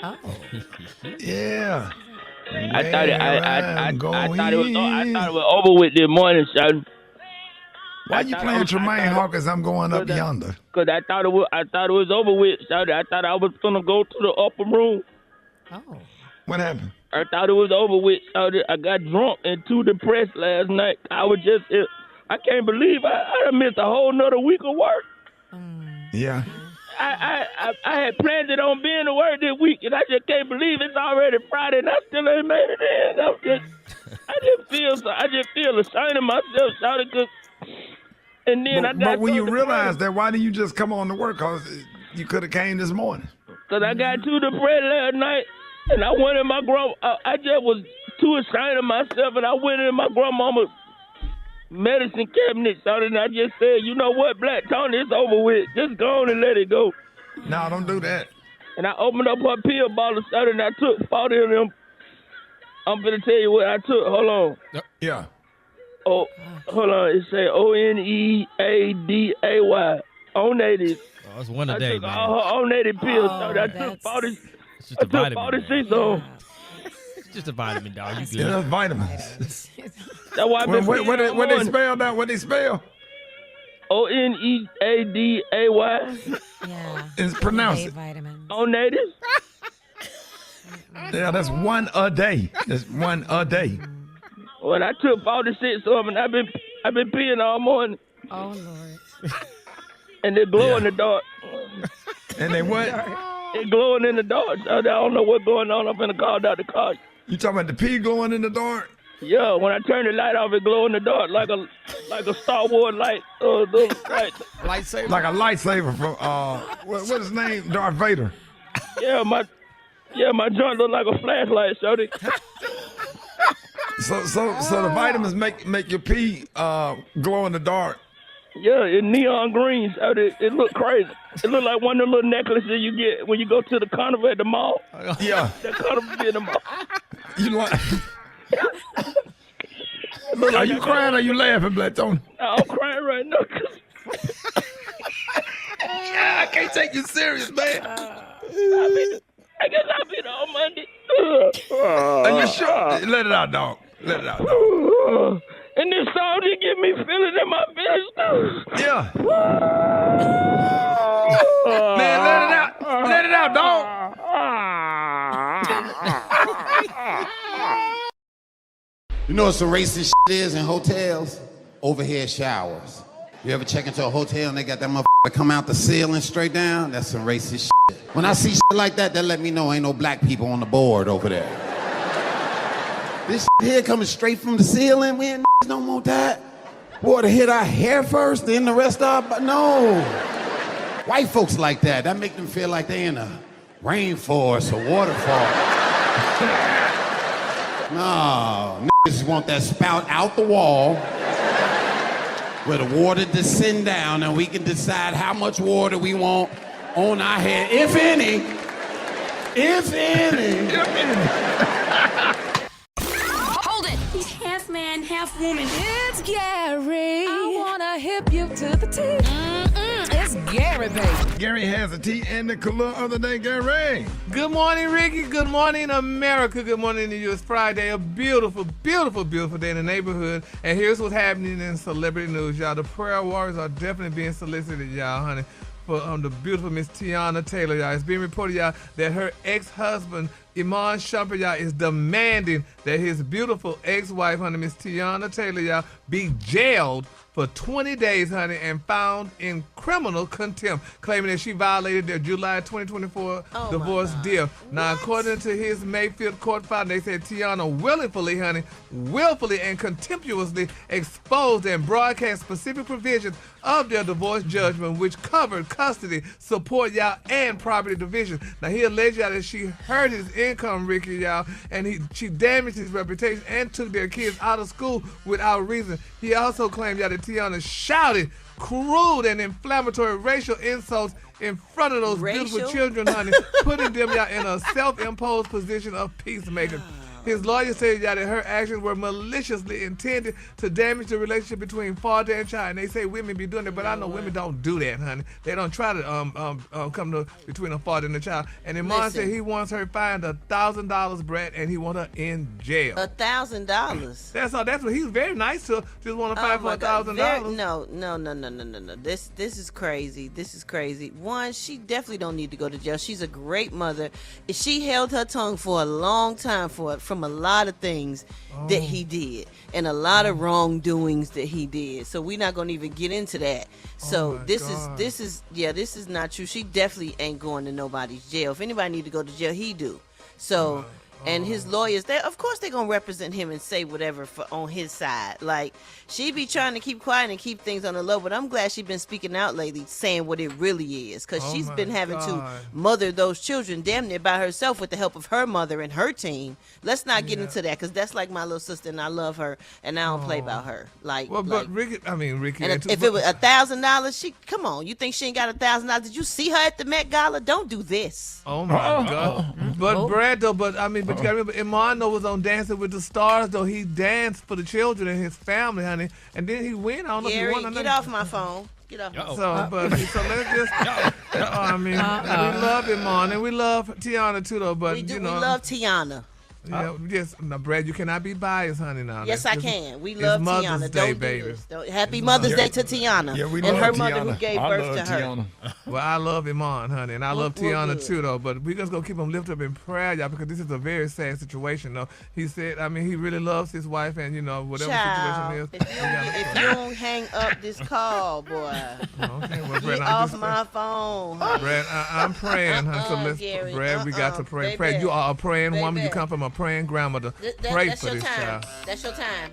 Oh. Yeah. I thought it was over with this morning, son. Why you playing Tremaine Hawkins? I'm going up yonder. Cause I thought it was over with. Son. I thought I was gonna go to the upper room. Oh. What happened? I thought it was over with. Son. I got drunk and too depressed last night. I can't believe I missed a whole nother week of work. Yeah. I had planned it on being to work this week, and I just can't believe it's already Friday, and I still ain't made it in. I just feel ashamed of myself, shouting, and then but when you realize that, why didn't you just come on to work? Cause you could have came this morning. Cause I got too depressed last night, and I went in my I just was too ashamed of myself, and I went in my grandmama's medicine cabinet, and I just said, you know what, Black Tony, it's over with. Just go on and let it go. No, don't do that. And I opened up her pill bottle, and I took 40 of them. I'm going to tell you what I took. Hold on. Yeah. Oh, hold on. It say Oneaday. Onated. Oh, that's one a day, man. All onated pills. I took 40. It's just a vitamin. 46 on. It's just a vitamin, dog. You good. Yeah, that's vitamins. That's why what they spell now? What they spell? Oneaday. Yeah. It's pronounced it. Vitamins. Onated. Yeah, that's one a day. That's one a day. Well, I took 46 of them, and I've been peeing all morning. Oh, Lord. And they glow in the dark. And they what? They glowing in the dark. I don't know what's going on. I'm finna call Dr. Koch. You talking about the pee glowing in the dark? Yeah, when I turn the light off, it glow in the dark like a Star Wars light. Lightsaber. Like a lightsaber from what's his name? Darth Vader. Yeah, my joint look like a flashlight, shorty. So the vitamins make your pee glow in the dark. Yeah, it's neon green. It look crazy. It look like one of the little necklaces you get when you go to the carnival at the mall. Yeah. That carnival in the mall. You like? Are you crying or are you laughing, Black Tony? I'm crying right now. I can't take you serious, man. I guess I'll be there on Monday. Are you sure? Let it out, dog. Let it out, dog. And this song just get me feeling in my business. Yeah. Man, let it out. Let it out, dog. You know what some racist shit is in hotels? Overhead showers. You ever check into a hotel and they got that motherfucker come out the ceiling straight down? That's some racist shit. When I see shit like that, that let me know ain't no black people on the board over there. This shit here coming straight from the ceiling, man, don't want that. Water hit our hair first, then the rest of our... No. White folks like that. That make them feel like they in a rainforest or waterfall. No, niggas want that spout out the wall where the water descend down and we can decide how much water we want on our head, if any. If any. Hold it! He's half man, half woman. It's Gary. I wanna hip you to the T. It's Gary, baby. Gary has a T and the color of the day, Gary. Good morning, Ricky. Good morning, America. Good morning to you. It's Friday. A beautiful, beautiful, beautiful day in the neighborhood. And here's what's happening in celebrity news, y'all. The prayer warriors are definitely being solicited, y'all, honey, for the beautiful Miss Tiana Taylor, y'all. It's being reported, y'all, that her ex-husband, Iman Shumpert, y'all, is demanding that his beautiful ex-wife, honey, Miss Tiana Taylor, y'all, be jailed for 20 days, honey, and found in criminal contempt, claiming that she violated their July 2024 divorce deal. Now, according to his Mayfield court file, they said Tiana willfully and contemptuously exposed and broadcast specific provisions of their divorce judgment, which covered custody, support, y'all, and property division. Now, he alleged, y'all, that she hurt his income, Ricky, y'all, and she damaged his reputation and took their kids out of school without reason. He also claimed, y'all, that Tiana shouted crude and inflammatory racial insults in front of those beautiful children, honey, putting them, y'all, in a self-imposed position of peacemaker. His lawyer said, y'all, that her actions were maliciously intended to damage the relationship between father and child. And they say women be doing it, but I know women don't do that, honey. They don't try to come to between a father and a child. And Iman said he wants her fined $1,000, Brat, and he want her in jail. $1,000. That's all. That's what he's very nice to. Just want to fine for $1,000. No. This is crazy. This is crazy. One, she definitely don't need to go to jail. She's a great mother. She held her tongue for a long time from a lot of things that he did and a lot of wrongdoings that he did. So we're not going to even get into that. So this is not true. She definitely ain't going to nobody's jail. If anybody need to go to jail, he do. So and his lawyers, of course they're going to represent him and say whatever on his side. Like, she be trying to keep quiet and keep things on the low, but I'm glad she's been speaking out lately, saying what it really is, because she's been having to mother those children damn near by herself with the help of her mother and her team. Let's not get into that, because that's like my little sister, and I love her, and I don't play about her. But Ricky, and if it was $1,000, come on, you think she ain't got $1,000? Did you see her at the Met Gala? Don't do this. Oh my God! But Brad, though, but you gotta remember, Iman was on Dancing with the Stars, though. He danced for the children and his family, honey, and then he win. I don't know if he won. Get off my phone. Get off my phone. So let's just. We love Iman and we love Tiana too, though. But we love Tiana. Yeah, yes. No, Brad, you cannot be biased, honey. Now. Yes, I can. We love Mother's Tiana. Day, Don't baby. do this. Happy Mother's Day to Tiana. Yeah, we and love her Tiana. mother who gave birth to her. Tiana. Well, I love Iman, honey, and I love Well, Tiana good. too, though. But we're just gonna keep him lifted up in prayer, y'all, because this is a very sad situation, though. He said, I mean, he really loves his wife, and whatever Child, situation is. if you don't hang up this call, boy, Okay, well, get Brad, off my phone. Brad, I'm praying, honey. So let's, Gary, Brad, we got to pray. baby. Brad, you are a praying woman. Baby. You come from a praying grandmother. Pray That's for your this time. child. That's your time.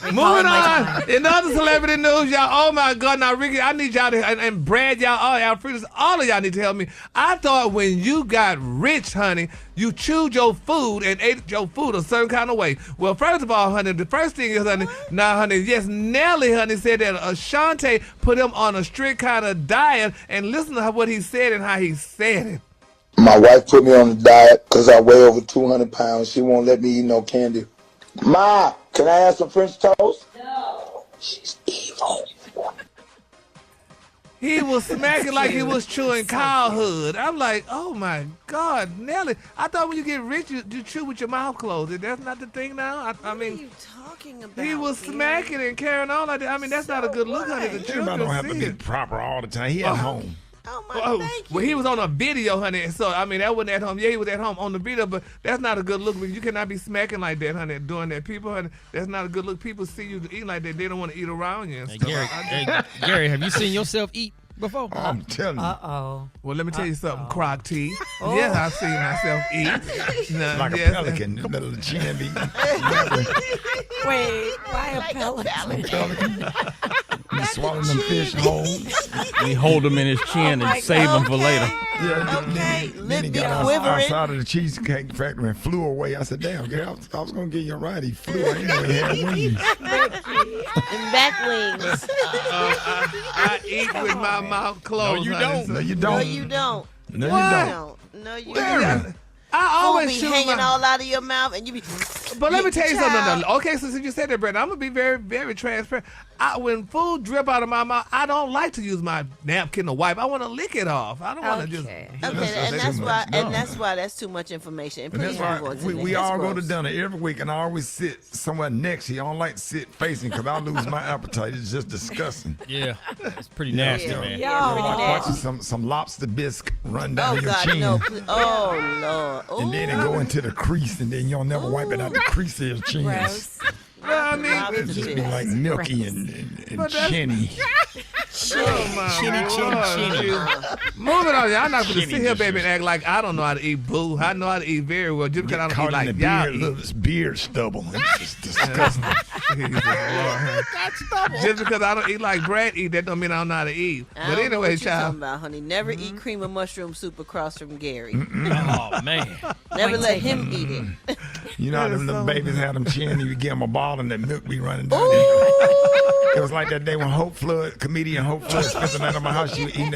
Moving on. In other celebrity news, y'all. Oh my God! Now, Ricky, I need y'all to, and Brad, y'all, Alfredas, all of y'all need to help me. I thought when you got rich, honey, you chewed your food and ate your food a certain kind of way. Well, first of all, honey, the first thing is, honey, yes, Nelly, honey, said that Ashante put him on a strict kind of diet, and listen to what he said and how he said it. My wife put me on the diet because I weigh over 200 pounds. She won't let me eat no candy. Ma, can I have some French toast? No. She's evil. He was smacking like he was chewing cowhood. I'm like, oh my God, Nelly. I thought when you get rich, you chew with your mouth closed. That's not the thing now. I mean, What are you talking about? he was smacking and carrying on like that. I mean, that's not a good look, honey. The children Everybody don't have to see be it. proper all the time. He at home. Well, he was on a video, honey. So I mean, that wasn't at home. Yeah, he was at home on the video, but that's not a good look. You cannot be smacking like that, honey. Doing that, people, honey. That's not a good look. People see you eat like that, they don't want to eat around you. And stuff. Gary, have you seen yourself eat before? I'm telling you. Uh-oh. Well, let me tell you something, Croc T. Yes, I've seen myself eat. Like a pelican in the middle of the chin beat. Wait, why a pelican? You swallow them fish whole. We hold them in his chin and save them for later. Yeah, then he got outside of the Cheesecake Factory and flew away. I said, damn, Gary, I was going to give you a ride. He flew. I didn't know he had wings. And back wings. I eat with my mouth closed. No, you honey. don't. No, you don't. No, you don't. No, you don't. No, you Gary, don't. I always be chew hanging my... all out of your mouth, and you be. But let me tell you Child. something. Okay, so since you said that, Brandon, I'm gonna be very, very transparent. When food drip out of my mouth, I don't like to use my napkin to wipe. I want to lick it off. I don't want to just. Okay, and that's why that's too much information. And And that's please why don't go to we that. all That's go to gross. dinner every week, and I always sit somewhere next to you. I don't like to sit facing because I lose my appetite. It's just disgusting. Yeah, it's pretty nasty, man. Yeah, pretty Like nasty. watching some lobster bisque run down Oh your God, chin. no! Oh Lord! And then it go into the crease, and then you'll never wipe it out the crease of your chin. Gross. Well, I mean, It just be like milky and chinny. Oh my Chinny, Lord. chinny. Moving on, y'all not gonna Chinny sit here, just- baby, and act like I don't know how to eat. Boo! I know how to eat very well. Just because I Get don't caught eat like in the y'all beard, eat. little beard stubble. It's just disgusting. Just because I don't eat like Brad eat, that don't mean I don't know how to eat. I But don't know anyway, what you talking child. about, honey. Never eat cream of mushroom soup across from Gary. Oh man. Never let him eat it. You know how them little babies had them chin, you give them a ball and that milk be running down. It was like that day when comedian Hope Flood spent the night at my house. She was eating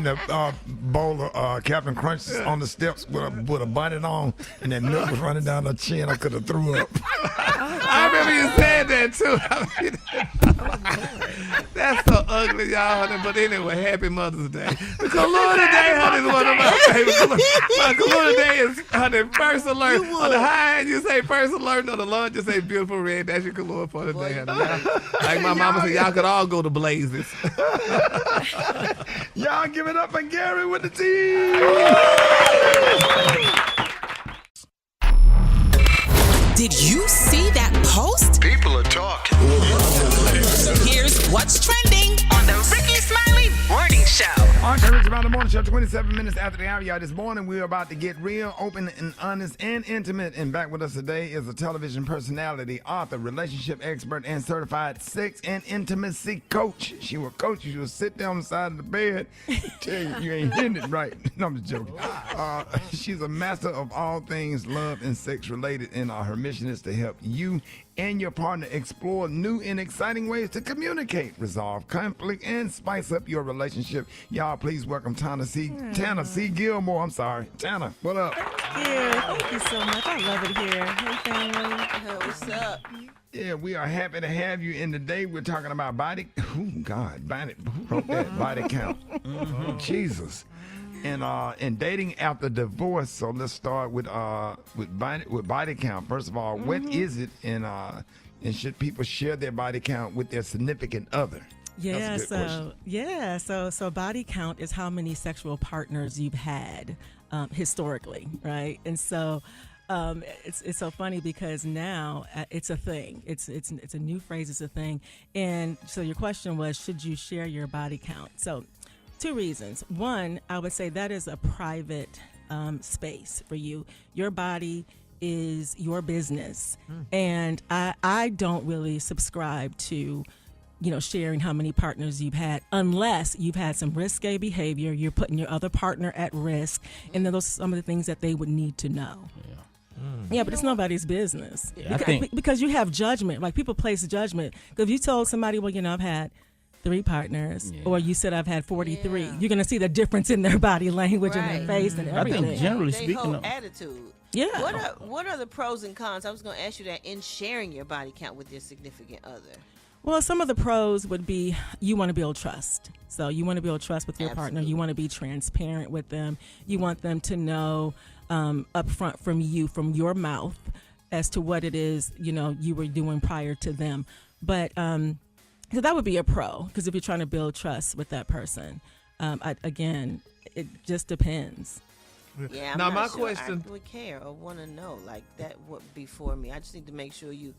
a bowl of Captain Crunch on the steps with a bonnet on, and that milk was running down her chin. I could have threw up. I remember you said that too. I mean, that's so ugly, y'all, honey. But anyway, happy Mother's Day. The Kalua today, honey, is one of my favorites. My Kalua today is, honey, first alert. On the high end, you say first alert. On the low end, you say beautiful red. That's your Kalua for the day, honey. Like my mama said, y'all could all go to Blazes. Y'all give it up for Gary with the team. Did you see that post? People are talking. Here's what's trending on the Ricky Smiley Morning Show. All right, Rich about the morning show, 27 minutes after the hour, y'all. This morning, we're about to get real, open, and honest, and intimate. And back with us today is a television personality, author, relationship expert, and certified sex and intimacy coach. She will coach you. She will sit down on the side of the bed, tell you ain't hitting it right. No, I'm just joking. She's a master of all things love and sex related, and her mission is to help you and your partner explore new and exciting ways to communicate, resolve conflict, and spice up your relationship. Y'all, please welcome Tana C. Gilmore. I'm sorry. Tana, what up? Yeah, thank you so much. I love it here. Hey, family. What's up? Yeah, we are happy to have you in today. We're talking about body. Oh, God. Who wrote that? Body count. Jesus. And dating after divorce. So let's start with body count. First of all, what is it, and should people share their body count with their significant other? Yeah, so body count is how many sexual partners you've had historically, right? And so it's so funny because now it's a thing. It's a new phrase. It's a thing. And so your question was, should you share your body count? So 2 reasons. One, I would say that is a private space for you. Your body is your business. And I don't really subscribe to sharing how many partners you've had unless you've had some risque behavior. You're putting your other partner at risk. And then those are some of the things that they would need to know. Yeah, but it's nobody's business. Because you have judgment. Like, people place judgment. Because if you told somebody, well, I've had 3 partners, or you said I've had 43, you're going to see the difference in their body language and their face and everything. I think generally their speaking, whole attitude. Yeah. What are the pros and cons? I was going to ask you that in sharing your body count with your significant other. Well, some of the pros would be you want to build trust. So you want to build trust with your partner. You want to be transparent with them. You want them to know up front from your mouth, as to what it is, you were doing prior to them. But so that would be a pro, because if you're trying to build trust with that person, again, it just depends. Yeah, I'm not sure I would care or want to know. Like, that would be for me. I just need to make sure you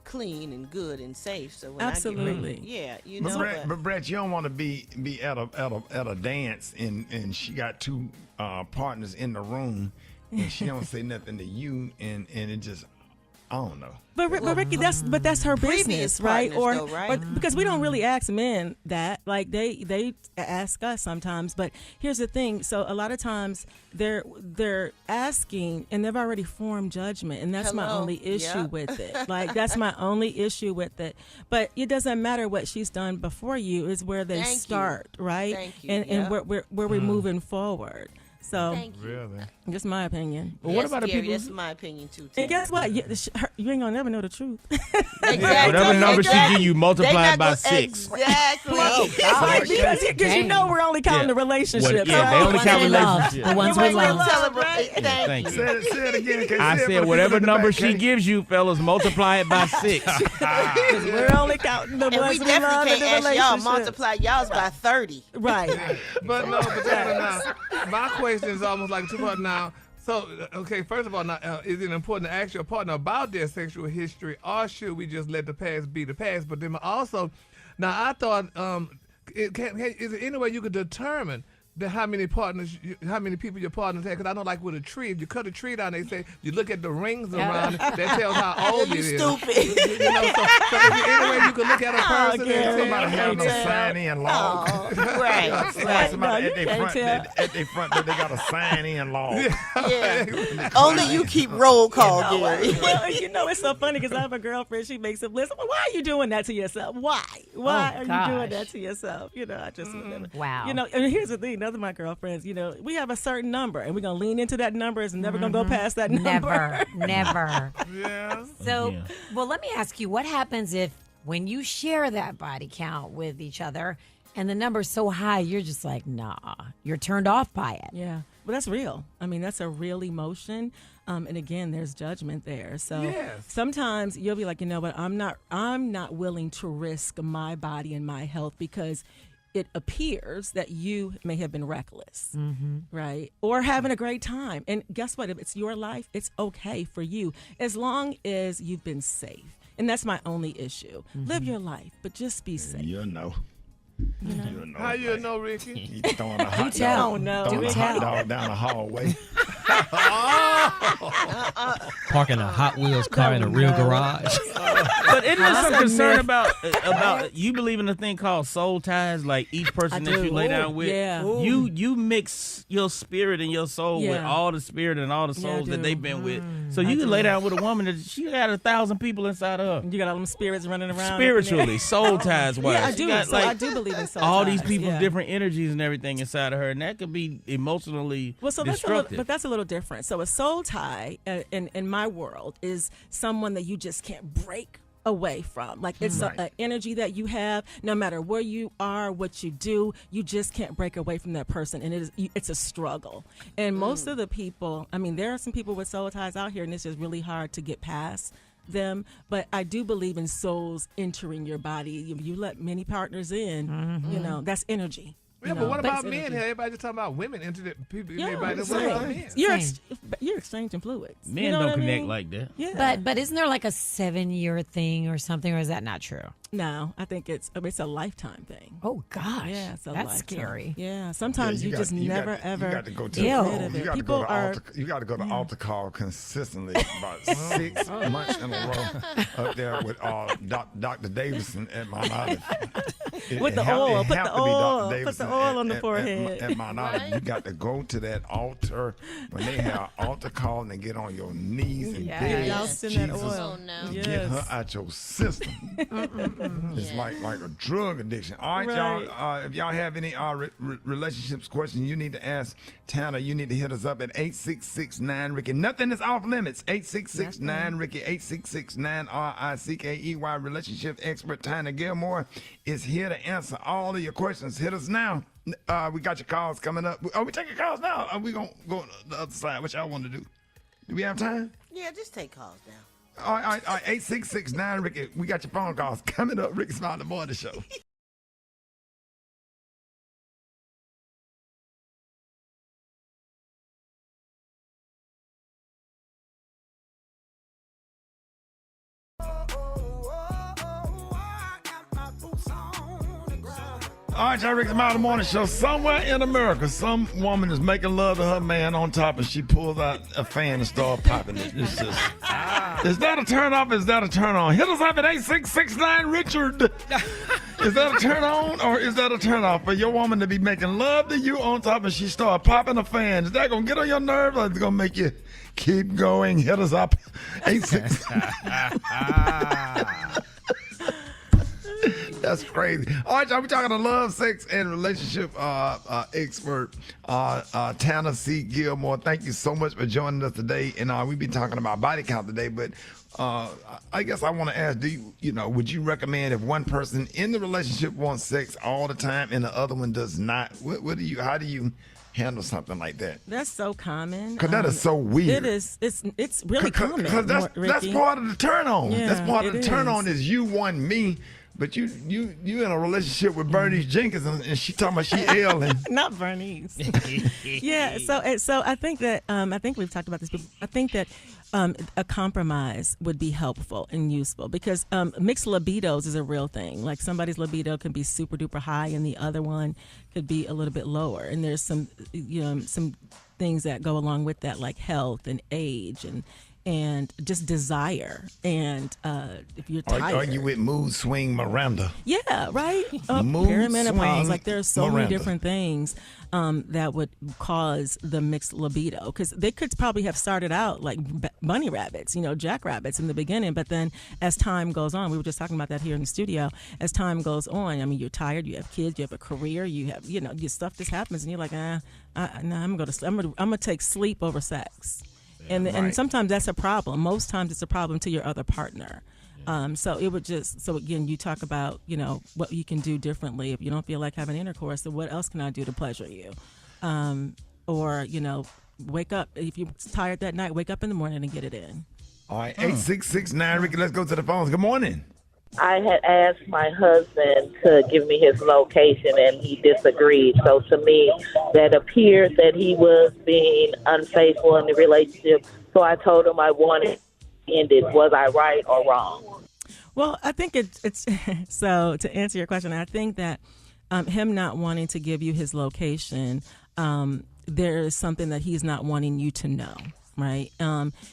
clean and good and safe. So when absolutely, I get But Brat, you don't want to be at a dance and she got 2 partners in the room and she don't say nothing to you and it just, I don't know. But Ricky, that's her business, right? Or because we don't really ask men that. Like, they ask us sometimes. But here's the thing: so a lot of times they're asking and they've already formed judgment, and that's my only issue with it. Like, that's my only issue with it. But it doesn't matter what she's done before you; is where they start, right? Thank you. And where we're moving forward. So, really, just my opinion. Well, what about the people? That's my opinion too. And guess what? You ain't gonna never know the truth. Exactly. Whatever number she give you, multiply it by 6. Exactly. because we're only counting the relationships. They only count relationships. The ones we love. Thank you. Say it again. I said whatever number she gives you, fellas, multiply it by 6. We're only counting the ones we love. And we definitely can't ask y'all multiply y'all's by 30. Right. But my question is almost like 2 parts now. So, okay, first of all, now, is it important to ask your partner about their sexual history, or should we just let the past be the past? But then also, now I thought, is there any way you could determine how many people your partners have? Because I know, like with a tree, if you cut a tree down, they say you look at the rings around it. That tells how old it is. Stupid. So is there any way you could look at a person and somebody having a sign-in log? Right. Somebody at their front door, they got a sign-in log. Yeah. Only you keep roll call, Gary. Well, it's so funny because I have a girlfriend. She makes up lists. Well, why are you doing that to yourself? Why are you doing that to yourself? I just wow. And here's the thing. Other my girlfriends, we have a certain number, and we're gonna lean into that number. It's never gonna go past that number. Never. Yeah. So, well, let me ask you, what happens if when you share that body count with each other, and the number's so high, you're just like, nah, you're turned off by it? Yeah. Well, that's real. I mean, that's a real emotion. And again, there's judgment there. So sometimes you'll be like, you know what? I'm not willing to risk my body and my health because it appears that you may have been reckless, right? Or having a great time. And guess what? If it's your life, it's okay for you, as long as you've been safe. And that's my only issue. Live your life, but just be safe. You'll know. How you know, Ricky? He's throwing a hot dog down the hallway. Parking a Hot Wheels car in a real garage. But isn't there some concern about you believe in a thing called soul ties? Like each person that you lay down with, you mix your spirit and your soul with all the spirit and all the souls that they've been with. So you can lay down with a woman that she got 1,000 people inside of her. You got all them spirits running around. Spiritually, soul ties wise. Yeah, I do. I do believe in soul ties. All these people's different energies and everything inside of her, and that could be emotionally destructive. But that's a little different. So a soul tie in my world is someone that you just can't break away from. Like it's an energy that you have, no matter where you are, what you do, you just can't break away from that person, and it's a struggle. And most of the people, I mean, there are some people with soul ties out here, and it's just really hard to get past them. But I do believe in souls entering your body. You let many partners in, you know, that's energy. Yeah, but what about men? Everybody just talking about women into the people. Yeah, everybody what about men? You're exchanging fluids. Men you know don't what connect I mean? like that. Yeah, but isn't there like a 7-year thing or something, or is that not true? No, I think it's a lifetime thing. Oh gosh, yeah, it's a that's lifetime. scary. Yeah, sometimes you just never ever. You got to go to You got to go to altar call consistently about 6 months in a row up there with Dr. Davidson at Mount Olive. With the oil, put the oil on the forehead. At Mount Olive, you got to go to that altar when they have altar call and they get on your knees and beg Jesus that oil. Get her out your system. It's like a drug addiction. All right, y'all. If y'all have any relationships questions you need to ask Tana, you need to hit us up at 866-9-RICKY. Nothing is off limits. 866-9-RICKY. 866-9-RICKEY. Relationship expert Tana Gilmore is here to answer all of your questions. Hit us now. We got your calls coming up. Are we taking calls now? Are we going to go to the other side? What y'all want to do? Do we have time? Yeah, just take calls now. All right. 866-9-RICKY. We got your phone calls coming up. Ricky Smile, the Morning Show. All right, y'all, Ricky Smile, the Morning Show. Somewhere in America, some woman is making love to her man on top, and she pulls out a fan and starts popping it. It's just, is that a turn off? Is that a turn on? Hit us up at 866-9-RICHARD. Is that a turn on or is that a turn off for your woman to be making love to you on top and she start popping a fan? Is that gonna get on your nerves or is it gonna make you keep going? Hit us up. 86. That's crazy. All right, y'all. We're talking to love, sex, and relationship expert Tana C. Gilmore. Thank you so much for joining us today. And we've been talking about body count today, but I guess I want to ask: would you recommend if one person in the relationship wants sex all the time and the other one does not? How do you handle something like that? That's so common. Because that is so weird. It is. It's really common. Because that's part of the turn on. Yeah, that's part of the turn on is you want me. But you in a relationship with Bernice Jenkins and she talking about she ailing. Not Bernice. Yeah. So I think that I think we've talked about this. But I think that a compromise would be helpful and useful because mixed libidos is a real thing. Like somebody's libido can be super duper high and the other one could be a little bit lower. And there's some things that go along with that, like health and age and just desire. And if you're tired. Are you with mood swing Miranda? Yeah, right? Mood Perimenopause. swing Like there's so Miranda. many different things that would cause the mixed libido. Because they could probably have started out like bunny rabbits, jackrabbits in the beginning. But then as time goes on, we were just talking about that here in the studio, as time goes on, I mean, you're tired, you have kids, you have a career, you have, your stuff just happens. And you're like, I'm going to sleep. I'm going to take sleep over sex. And sometimes that's a problem. Most times it's a problem to your other partner. So again, you talk about, what you can do differently. If you don't feel like having intercourse, then what else can I do to pleasure you? Or, wake up. If you're tired that night, wake up in the morning and get it in. All right, 866-9-RICKY, let's go to the phones. Good morning. I had asked my husband to give me his location, and he disagreed. So to me, that appeared that he was being unfaithful in the relationship. So I told him I wanted it ended. Was I right or wrong? Well, I think it's so to answer your question, I think that him not wanting to give you his location, there is something that he's not wanting you to know. Right.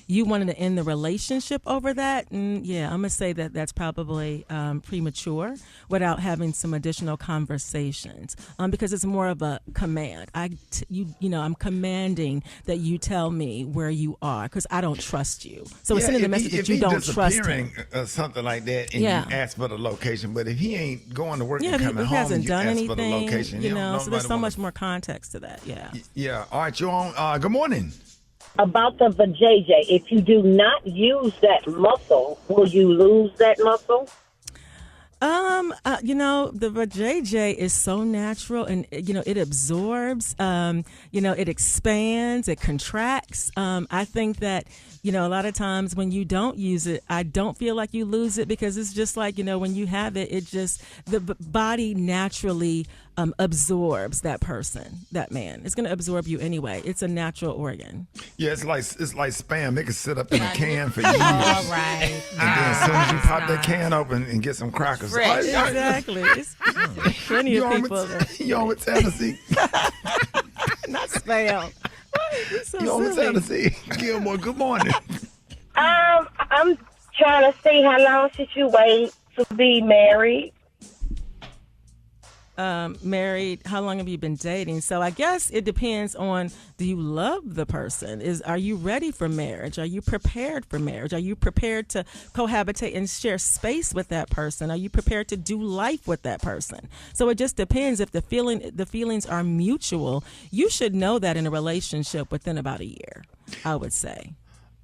You wanted to end the relationship over that. I'm going to say that that's probably premature without having some additional conversations because it's more of a command. I'm commanding that you tell me where you are because I don't trust you. So it's sending the message that you don't trust him. Something like that and you ask for the location. But if he ain't going to work and coming home, hasn't you done ask anything, for the location. so there's so much more context to that. Yeah. Yeah. All right. You're on. Good morning. About the vajayjay, if you do not use that muscle, will you lose that muscle? The vajayjay is so natural, and it absorbs. It expands, it contracts. I think that a lot of times when you don't use it, I don't feel like you lose it, because it's just like when you have it, the body naturally absorbs that person, that man. It's going to absorb you anyway. It's a natural organ. Yeah, it's like spam. They can sit up in a can for years. All right. And then as soon as you pop that can open and get some crackers. Fresh. Exactly. It's plenty of people. You on with Tennessee? Not spam. So you on with Tennessee? Gilmore, good morning. I'm trying to see how long should you wait to be married. Married, how long have you been dating? So I guess it depends on, do you love the person? Are you ready for marriage? Are you prepared for marriage? Are you prepared to cohabitate and share space with that person? Are you prepared to do life with that person? So it just depends. If the feelings are mutual, you should know that in a relationship within about a year, I would say.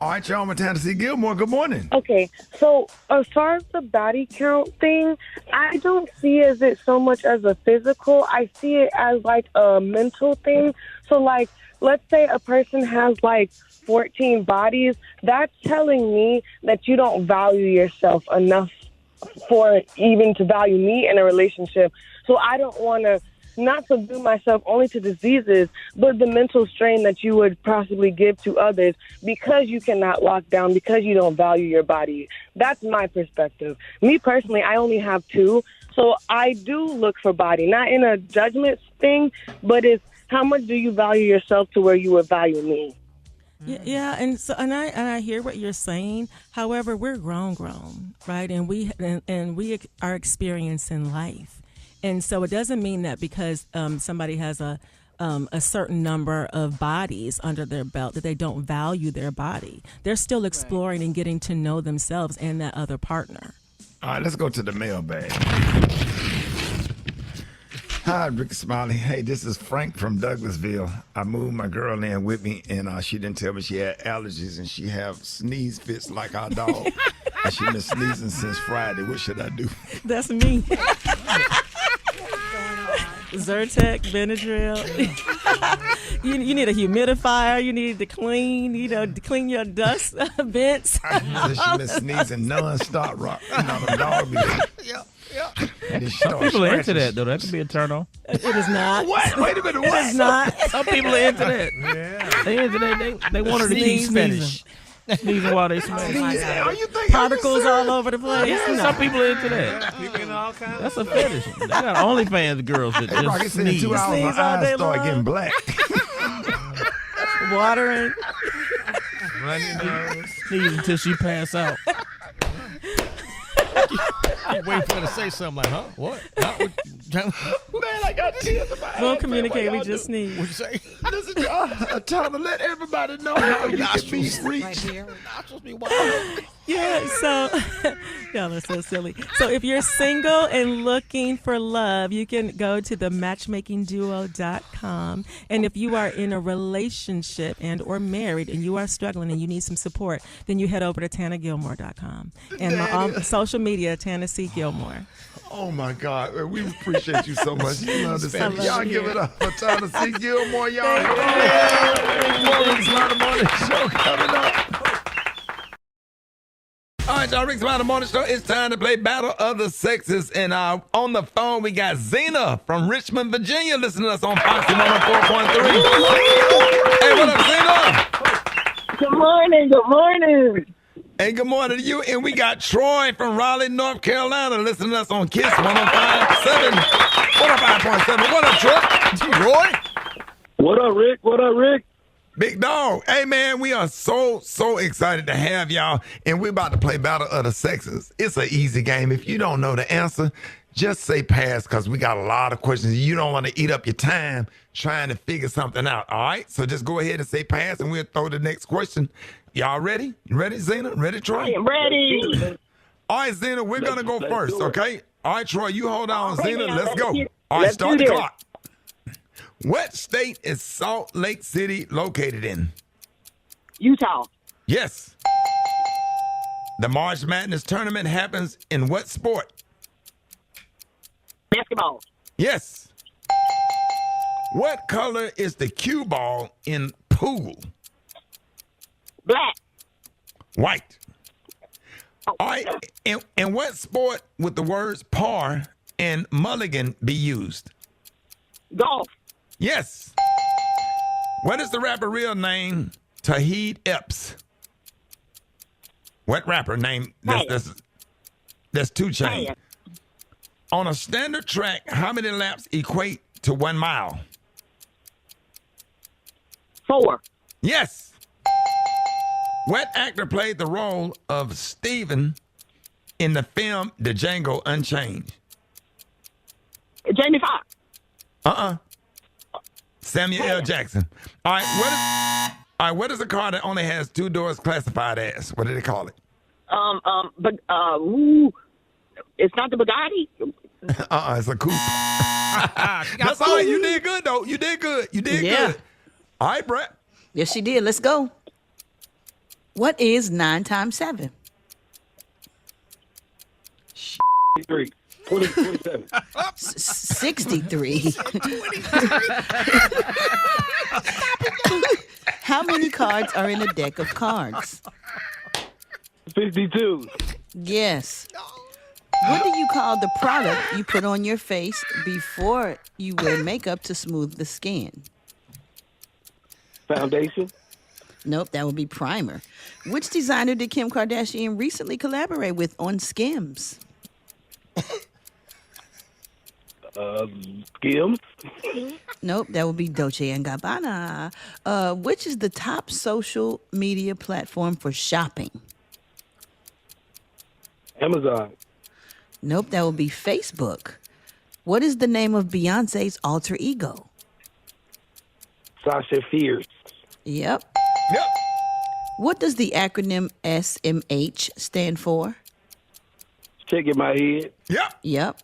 All right, y'all, with Tennessee. Gilmore, good morning. Okay, so as far as the body count thing, I don't see it so much as a physical. I see it as like a mental thing. So like, let's say a person has like 14 bodies. That's telling me that you don't value yourself enough for even to value me in a relationship. So I don't want to not subdue myself only to diseases, but the mental strain that you would possibly give to others because you cannot lock down, because you don't value your body. That's my perspective. Me personally, I only have 2, so I do look for body, not in a judgment thing, but it's how much do you value yourself to where you would value me. Yeah, and I hear what you're saying. However, we're grown, right? And we are experiencing life. And so it doesn't mean that because somebody has a certain number of bodies under their belt that they don't value their body. They're still exploring and getting to know themselves and that other partner. All right, let's go to the mailbag. Hi, Rick Smiley. Hey, this is Frank from Douglasville. I moved my girl in with me, and she didn't tell me she had allergies, and she have sneeze fits like our dog. And she been sneezing since Friday. What should I do? That's me. Zyrtec, Benadryl. you need a humidifier. You need to clean, to clean your dust vents. She been sneezing nonstop. The dog be Some people are into that, though. That could be a turn on. It is not. What? Wait a minute. What? It is not. Some people are into that. Yeah. They into that. They want her to keep sneezing. Sneezing while they smell. Particles all over the place. Yeah, some people are into that. That's a fetish. They got OnlyFans girls that just sneeze. 2 hours, Sneeze my all eyes day start long. getting black. Watering. Running nose. Sneeze until she pass out. I'm waiting for her to say something like, huh? What? Man, I got tears in my eyes. We'll communicate. We just sneeze. What'd you say? Listen, trying to let everybody know how you can be reached. Right here. Nostrils be wild. Yeah, so y'all are so silly. So if you're single and looking for love, you can go to the matchmakingduo.com. And if you are in a relationship and or married and you are struggling and you need some support, then you head over to TanaGilmore.com. And my social media, Tana C. Gilmore. Oh, my God. We appreciate you so much. You love this. love Y'all you. give it up for Tana C. Gilmore. Y'all. Morning's Not a Morning Show coming up. All right, y'all, Rick's About the Morning Show. It's time to play Battle of the Sexes. And on the phone, we got Zena from Richmond, Virginia, listening to us on Fox 104.3. Hey, what up, Zena? Good morning. Good morning. Hey, good morning to you. And we got Troy from Raleigh, North Carolina, listening to us on KISS 105.7. 105.7. What up, Troy? What up, Rick? What up, Rick? Big dog. Hey, man, we are so excited to have y'all, and we're about to play Battle of the Sexes. It's an easy game. If you don't know the answer, just say pass, because we got a lot of questions. You don't want to eat up your time trying to figure something out, all right? So just go ahead and say pass, and we'll throw the next question. Y'all ready? You ready, Zena? Ready, Troy? I'm ready. All right, Zena, we're going to go first, okay? All right, Troy, you hold on, Okay, Zena. now, Let's go. let's All right, start the do this. clock. What state is Salt Lake City located in? Utah. Yes. The March Madness tournament happens in what sport? Basketball. Yes. What color is the cue ball in pool? Black. White. All right. In what sport would the words par and mulligan be used? Golf. Yes. What is the rapper real name? Tahid Epps. What rapper name? That's 2 Chainz. On a standard track, how many laps equate to 1 mile? 4. Yes. What actor played the role of Stephen in the film The Django Unchained? Jamie Foxx. Samuel L. Jackson. All right, what is a car that only has 2 doors classified as? What do they call it? It's not the Bugatti. It's a coupe. That's all right. You did good, though. You did good. Good. All right, Brat. Yes, she did. Let's go. What is 9 times 7? 27. 63. How many cards are in a deck of cards? 52. Yes. What do you call the product you put on your face before you wear makeup to smooth the skin? Foundation. Nope, that would be primer. Which designer did Kim Kardashian recently collaborate with on Skims? Skims. Nope, that would be Dolce & Gabbana. Which is the top social media platform for shopping? Amazon. Nope, that would be Facebook. What is the name of Beyonce's alter ego? Sasha Fierce. Yep. What does the acronym SMH stand for? Shaking my head. Yep.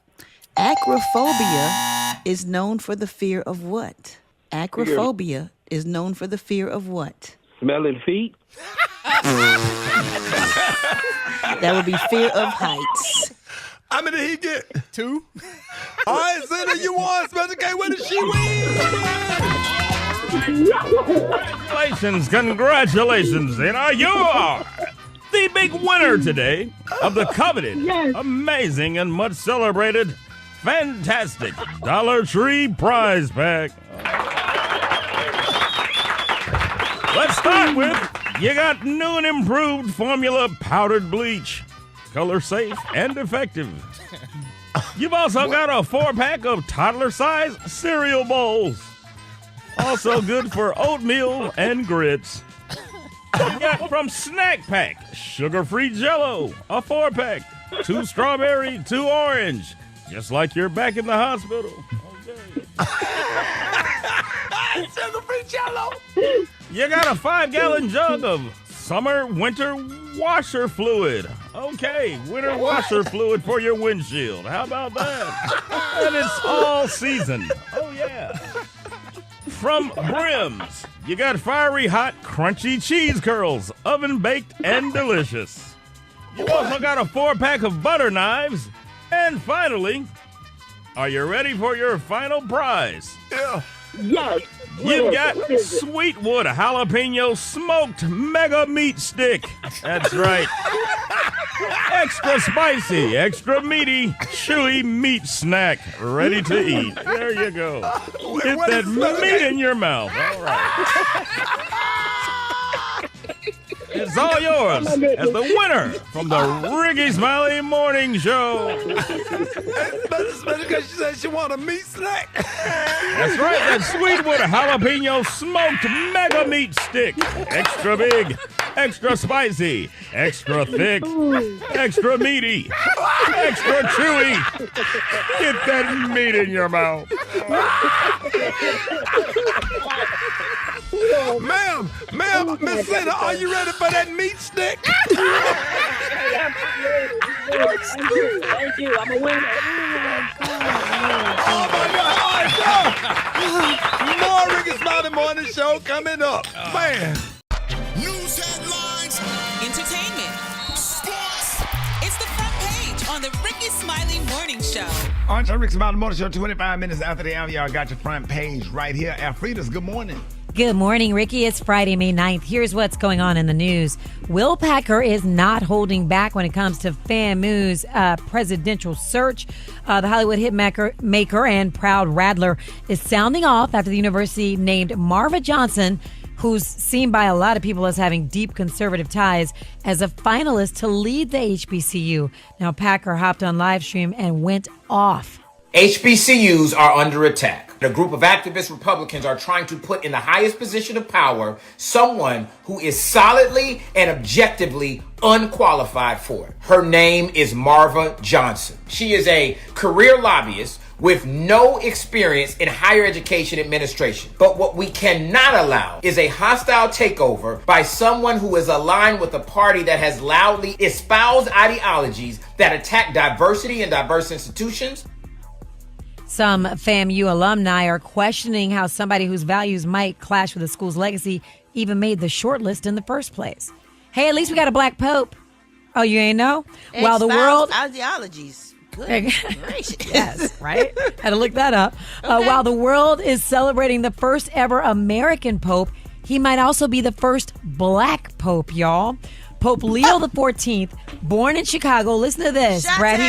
Acrophobia is known for the fear of what? Acrophobia is known for the fear of what? Smelling feet. That would be fear of heights. How many did he get? 2. All right, Zena, you won. Special K, where did she win? Congratulations, Zena. You are the big winner today of the coveted, amazing, and much celebrated, fantastic Dollar Tree prize pack. Let's start with, you got new and improved formula powdered bleach. Color safe and effective. You've also got a 4-pack of toddler-sized cereal bowls. Also good for oatmeal and grits. You got from Snack Pack, sugar-free Jell-O, a 4-pack, 2 strawberry, 2 orange, just like you're back in the hospital. Sugar-free Jell-O. You got a 5-gallon jug of summer-winter washer fluid. Okay, winter washer fluid for your windshield. How about that? And it's all season. Oh, yeah. From Brim's, you got fiery hot, crunchy cheese curls, oven-baked and delicious. You also got a 4-pack of butter knives. And finally, are you ready for your final prize? Yeah. Yes. You've got Sweetwood Jalapeno Smoked Mega Meat Stick. That's right. Extra spicy, extra meaty, chewy meat snack ready to eat. There you go. Get that meat in your mouth. All right. It's all yours as the winner from the Ricky Smiley Morning Show. Especially because she said she want a meat snack. That's right, that Sweetwood Jalapeno Smoked Mega Meat Stick. Extra big, extra spicy, extra thick, extra meaty, extra chewy. Get that meat in your mouth. Ma'am, Miss Zena, are you ready for that meat stick? Thank you. I'm a winner. Oh my God! All right, go. More Ricky Smiley Morning Show coming up, man. News the Ricky Smiley Morning Show. All right, so Ricky Smiley Morning Show, 25 minutes after the hour. Y'all got your front page right here. Alfreda's, good morning. Good morning, Ricky. It's Friday, May 9th. Here's what's going on in the news. Will Packer is not holding back when it comes to FAMU's presidential search. The Hollywood hitmaker and proud Rattler is sounding off after the university named Marva Johnson, who's seen by a lot of people as having deep conservative ties, as a finalist to lead the HBCU. Now, Packer hopped on live stream and went off. HBCUs are under attack. A group of activist Republicans are trying to put in the highest position of power someone who is solidly and objectively unqualified for it. Her name is Marva Johnson. She is a career lobbyist with no experience in higher education administration. But what we cannot allow is a hostile takeover by someone who is aligned with a party that has loudly espoused ideologies that attack diversity and diverse institutions. Some FAMU alumni are questioning how somebody whose values might clash with the school's legacy even made the shortlist in the first place. Hey, at least we got a black pope. Oh, you ain't know? While the world ideologies. Good gracious. Yes, right? Had to look that up. Okay. While the world is celebrating the first ever American pope, he might also be the first black pope, y'all. Pope Leo XIV, born in Chicago. Listen to this, Brad.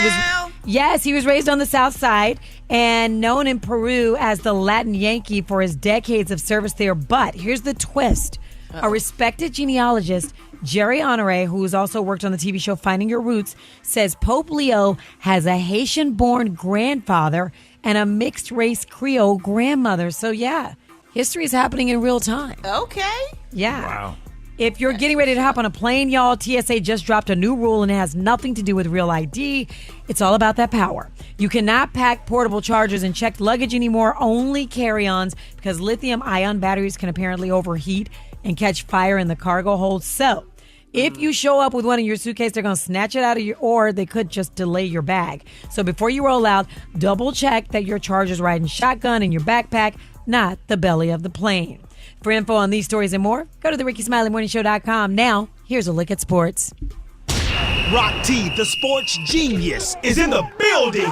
He was raised on the South Side and known in Peru as the Latin Yankee for his decades of service there. But here's the twist. A respected genealogist, Jerry Honore, who has also worked on the TV show Finding Your Roots, says Pope Leo has a Haitian-born grandfather and a mixed-race Creole grandmother. So, yeah, history is happening in real time. Okay. Yeah. Wow. If you're getting ready to hop on a plane, y'all, TSA just dropped a new rule and it has nothing to do with real ID. It's all about that power. You cannot pack portable chargers and checked luggage anymore, only carry-ons, because lithium-ion batteries can apparently overheat and catch fire in the cargo hold. So if you show up with one in your suitcase, they're going to snatch it out of you, or they could just delay your bag. So before you roll out, double check that your charger's riding shotgun in your backpack, not the belly of the plane. For info on these stories and more, go to the RickySmileyMorningShow.com. Now, here's a look at sports. Rock T, the sports genius, is in the building.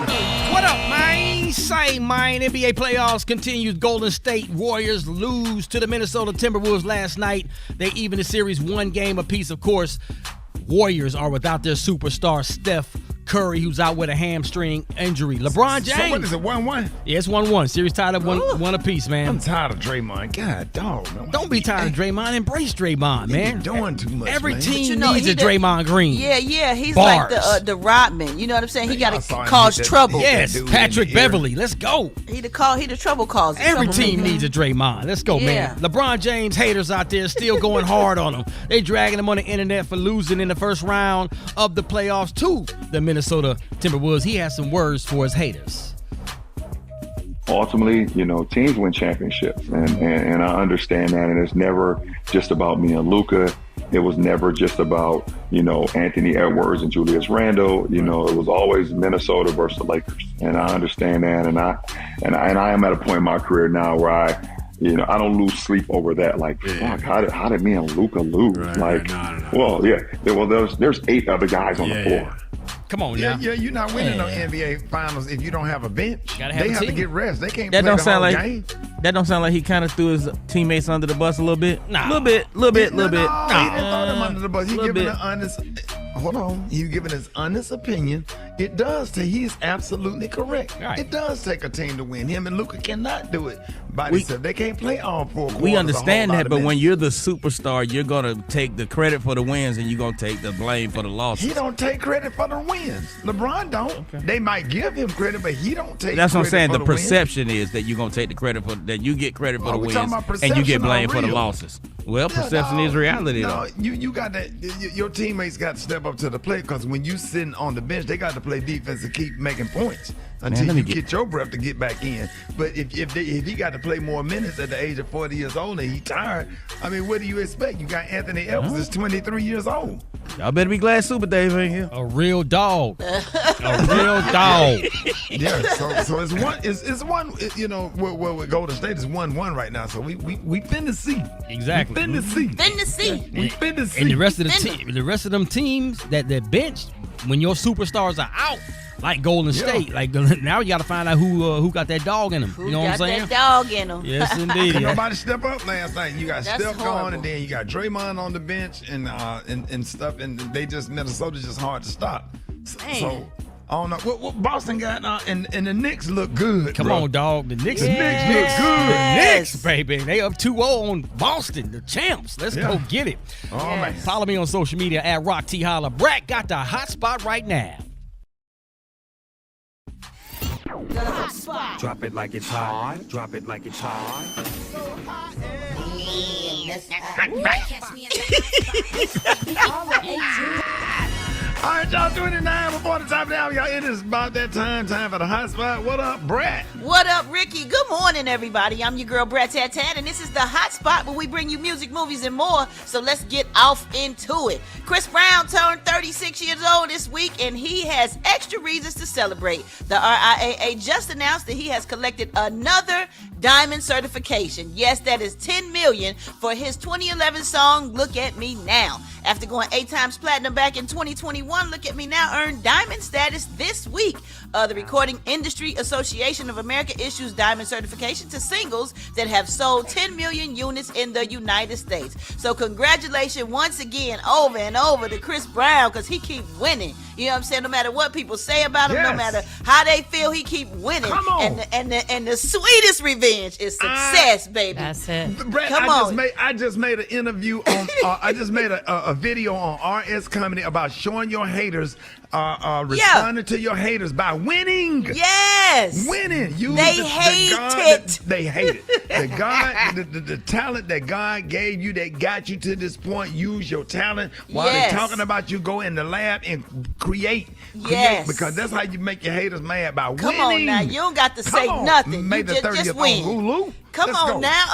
What up, man? Say, man, NBA playoffs continues. Golden State Warriors lose to the Minnesota Timberwolves last night. They even the series one game apiece, of course. Warriors are without their superstar, Steph Curry, who's out with a hamstring injury. LeBron James. So what is it, 1-1? Yeah, it's 1-1. Series tied up one apiece, man. I'm tired of Draymond. God, dog. Man. Don't be tired of Draymond. Embrace Draymond, man. He's doing too much, Every man. team needs a Draymond Green. Yeah. He's Bars. like the Rodman. You know what I'm saying? He got to cause trouble. Yes, Patrick Beverly. Let's go. He the trouble causer. Every team needs a Draymond. Let's go, man. LeBron James haters out there still going hard on him. They dragging him on the internet for losing in the first round of the playoffs to the Minnesota Timberwolves. He has some words for his haters. Ultimately, teams win championships, and I understand that, and it's never just about me and Luka. It was never just about, Anthony Edwards and Julius Randle. It was always Minnesota versus the Lakers, and I understand that, and I am at a point in my career now where I don't lose sleep over that. Like, fuck, how did me and Luka lose? Well, there's 8 other guys on the floor. Come on now. Yeah, you're not winning no NBA Finals if you don't have a bench. Gotta have they a have team. to get rest. They can't That play don't the sound whole like game. that. Don't sound like he kind of threw his teammates under the bus a little bit. Nah, little bit. No, he didn't throw them under the bus. He giving bit. an honest. Hold on. He's giving his honest opinion. It does take. He's absolutely correct. Right. It does take a team to win. Him and Luka cannot do it by themselves. They can't play all 4 quarters. We understand that, but when you're the superstar, you're gonna take the credit for the wins and you're gonna take the blame for the losses. He don't take credit for the wins. LeBron don't. Okay. They might give him credit, but he don't take. That's what I'm saying. For The wins. perception is that you're gonna take the credit for that. You get credit for the we wins, talking about and you get perception blamed or for the real? losses. Well, perception is reality, No, though. you got that. Your teammates got to step up to the plate because when you sitting on the bench, they got to play defense and keep making points until you get your breath to get back in. But if he got to play more minutes at the age of 40 years old and he tired, I mean, what do you expect? You got Anthony Edwards is 23 years old. Y'all better be glad Super Dave ain't here. A real dog. A real dog. Yeah. So it's one. It's one. Well, with Golden State is 1-1 right now. So we finna see. Exactly. We finna see. Finna see. We finna see. And the rest of the team, the rest of them teams that bench, when your superstars are out, like Golden State, like now you got to find out who got that dog in them. You know what I'm saying? That dog in them. Yes, indeed. Could nobody step up last night? You got That's Steph horrible. gone, and then you got Draymond on the bench and stuff, and Minnesota's just hard to stop. So I don't know what Boston got, and the Knicks look good. Come on, dog. The Knicks look good. The Knicks, baby. They up 2-0 on Boston, the champs. Let's go get it. All right. Follow me on social media at Rock T Holla. Brat got the hot spot right now. Drop it like it's hot. Drop it like it's hot. All right, y'all, 29 before the top of the hour. Y'all, it is about that time for the hot spot. What up, Brat? What up, Ricky? Good morning, everybody. I'm your girl, Brat Tat Tat, and this is the hot spot where we bring you music, movies, and more. So let's get off into it. Chris Brown turned 36 years old this week, and he has extra reasons to celebrate. The RIAA just announced that he has collected another diamond certification. Yes, that is $10 million for his 2011 song, Look at Me Now. After going 8 times platinum back in 2021, Look at Me Now earned diamond status this week. The Recording Industry Association of America issues diamond certification to singles that have sold 10 million units in the United States. So congratulations once again over and over to Chris Brown, because he keeps winning. You know what I'm saying? No matter what people say about him, no matter how they feel, he keep winning. Come on. And the sweetest revenge is success, baby. That's it. Brett, I just made an interview on. I just made a video on RS Comedy about showing your haters, responding to your haters by winning. Yes, winning. They hate it. They hate it. The talent that God gave you that got you to this point. Use your talent while they're talking about you. Go in the lab and create. Yes, because that's how you make your haters mad, by winning. Come on now, you don't got to say nothing. May You the just 30th win. on Hulu. Come Let's on go. now.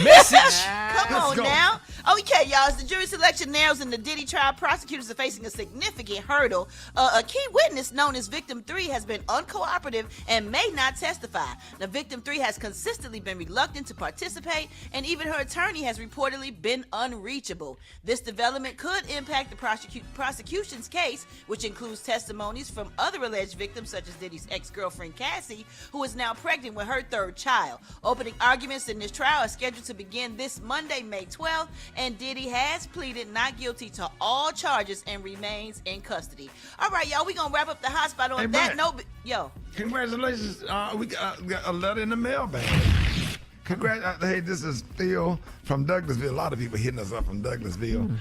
Message. Come on now. Okay, y'all, as the jury selection narrows in the Diddy trial, prosecutors are facing a significant hurdle. A key witness known as Victim 3 has been uncooperative and may not testify. Now, Victim 3 has consistently been reluctant to participate, and even her attorney has reportedly been unreachable. This development could impact the prosecution's case, which includes testimonies from other alleged victims, such as Diddy's ex-girlfriend Cassie, who is now pregnant with her 3rd child. Opening arguments in this trial are scheduled to begin this Monday, May 12th, and Diddy has pleaded not guilty to all charges and remains in custody. All right, y'all, we're going to wrap up the hot spot on that note. Yo. Congratulations. We got a letter in the mailbag. Hey, this is Phil from Douglasville. A lot of people hitting us up from Douglasville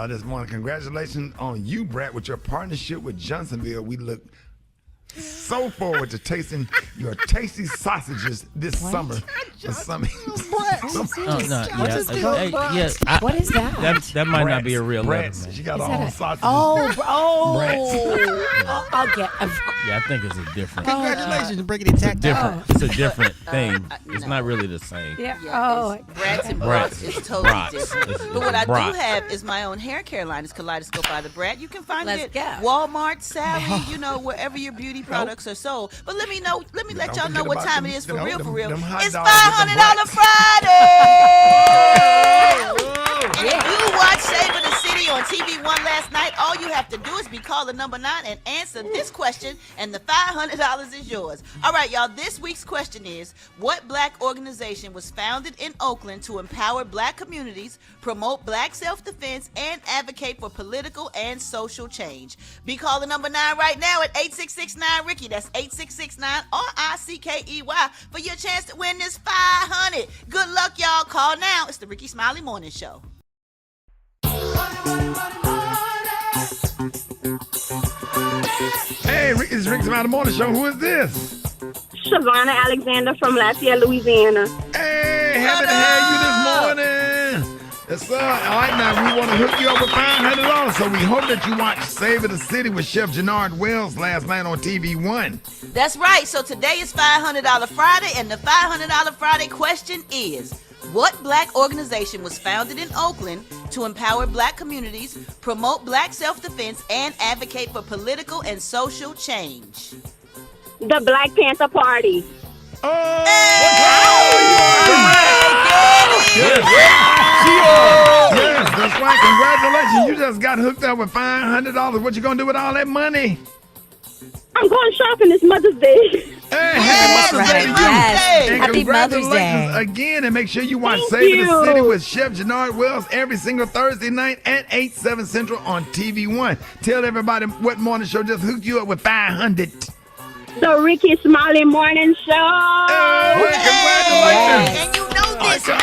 this morning. Congratulations on you, Brat, with your partnership with Johnsonville. We look so forward to tasting your tasty sausages this summer. What is that? That might not be a real letter. She got her own sausages. Okay. Yeah, I think it's a different. Congratulations, breaking it tack down. It's a different thing. It's not really the same. Brats and Brats is totally different. But what I do have is my own hair care line. It's Kaleidoscope by the Brat. You can find it at Walmart, Sally, wherever your beauty products are sold. But let me let y'all know what time it is for real. It's $500 Friday! And if you watch Savor the City on TV1 last night, all you have to do is be caller number 9 and answer this question, and the $500 is yours. All right, y'all, this week's question is, what black organization was founded in Oakland to empower black communities, promote black self-defense, and advocate for political and social change? Be caller number 9 right now at 8669-RICKY. That's 8669-RICKEY for your chance to win this $500. Good luck, y'all. Call now. It's the Ricky Smiley Morning Show. Hey, it's Ricky Smiley Morning Show. Who is this? Shavonna Alexander from Lafayette, Louisiana. Hey, happy to have you this morning. Yes, sir. All right, now we want to hook you up with $500. So we hope that you watched Savor the City with Chef Jannard Wells last night on TV1. That's right. So today is $500 Friday, and the $500 Friday question is, what black organization was founded in Oakland to empower black communities, promote black self-defense, and advocate for political and social change? The Black Panther Party. She Yes, that's right. Congratulations. You just got hooked up with $500. What you going to do with all that money? I'm going shopping this Mother's Day. Hey, happy Mother's Day to you. Yes. And Happy Mother's congratulations Day. again. And make sure you watch Thank Savor the City you. with Chef Jannard Wells every single Thursday night at 8, 7 Central on TV1. Tell everybody what morning show just hooked you up with 500. The Ricky Smiley Morning Show. Hey, congratulations. And you know this, man.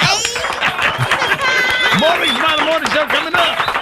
Morning Smiley Morning Show coming up.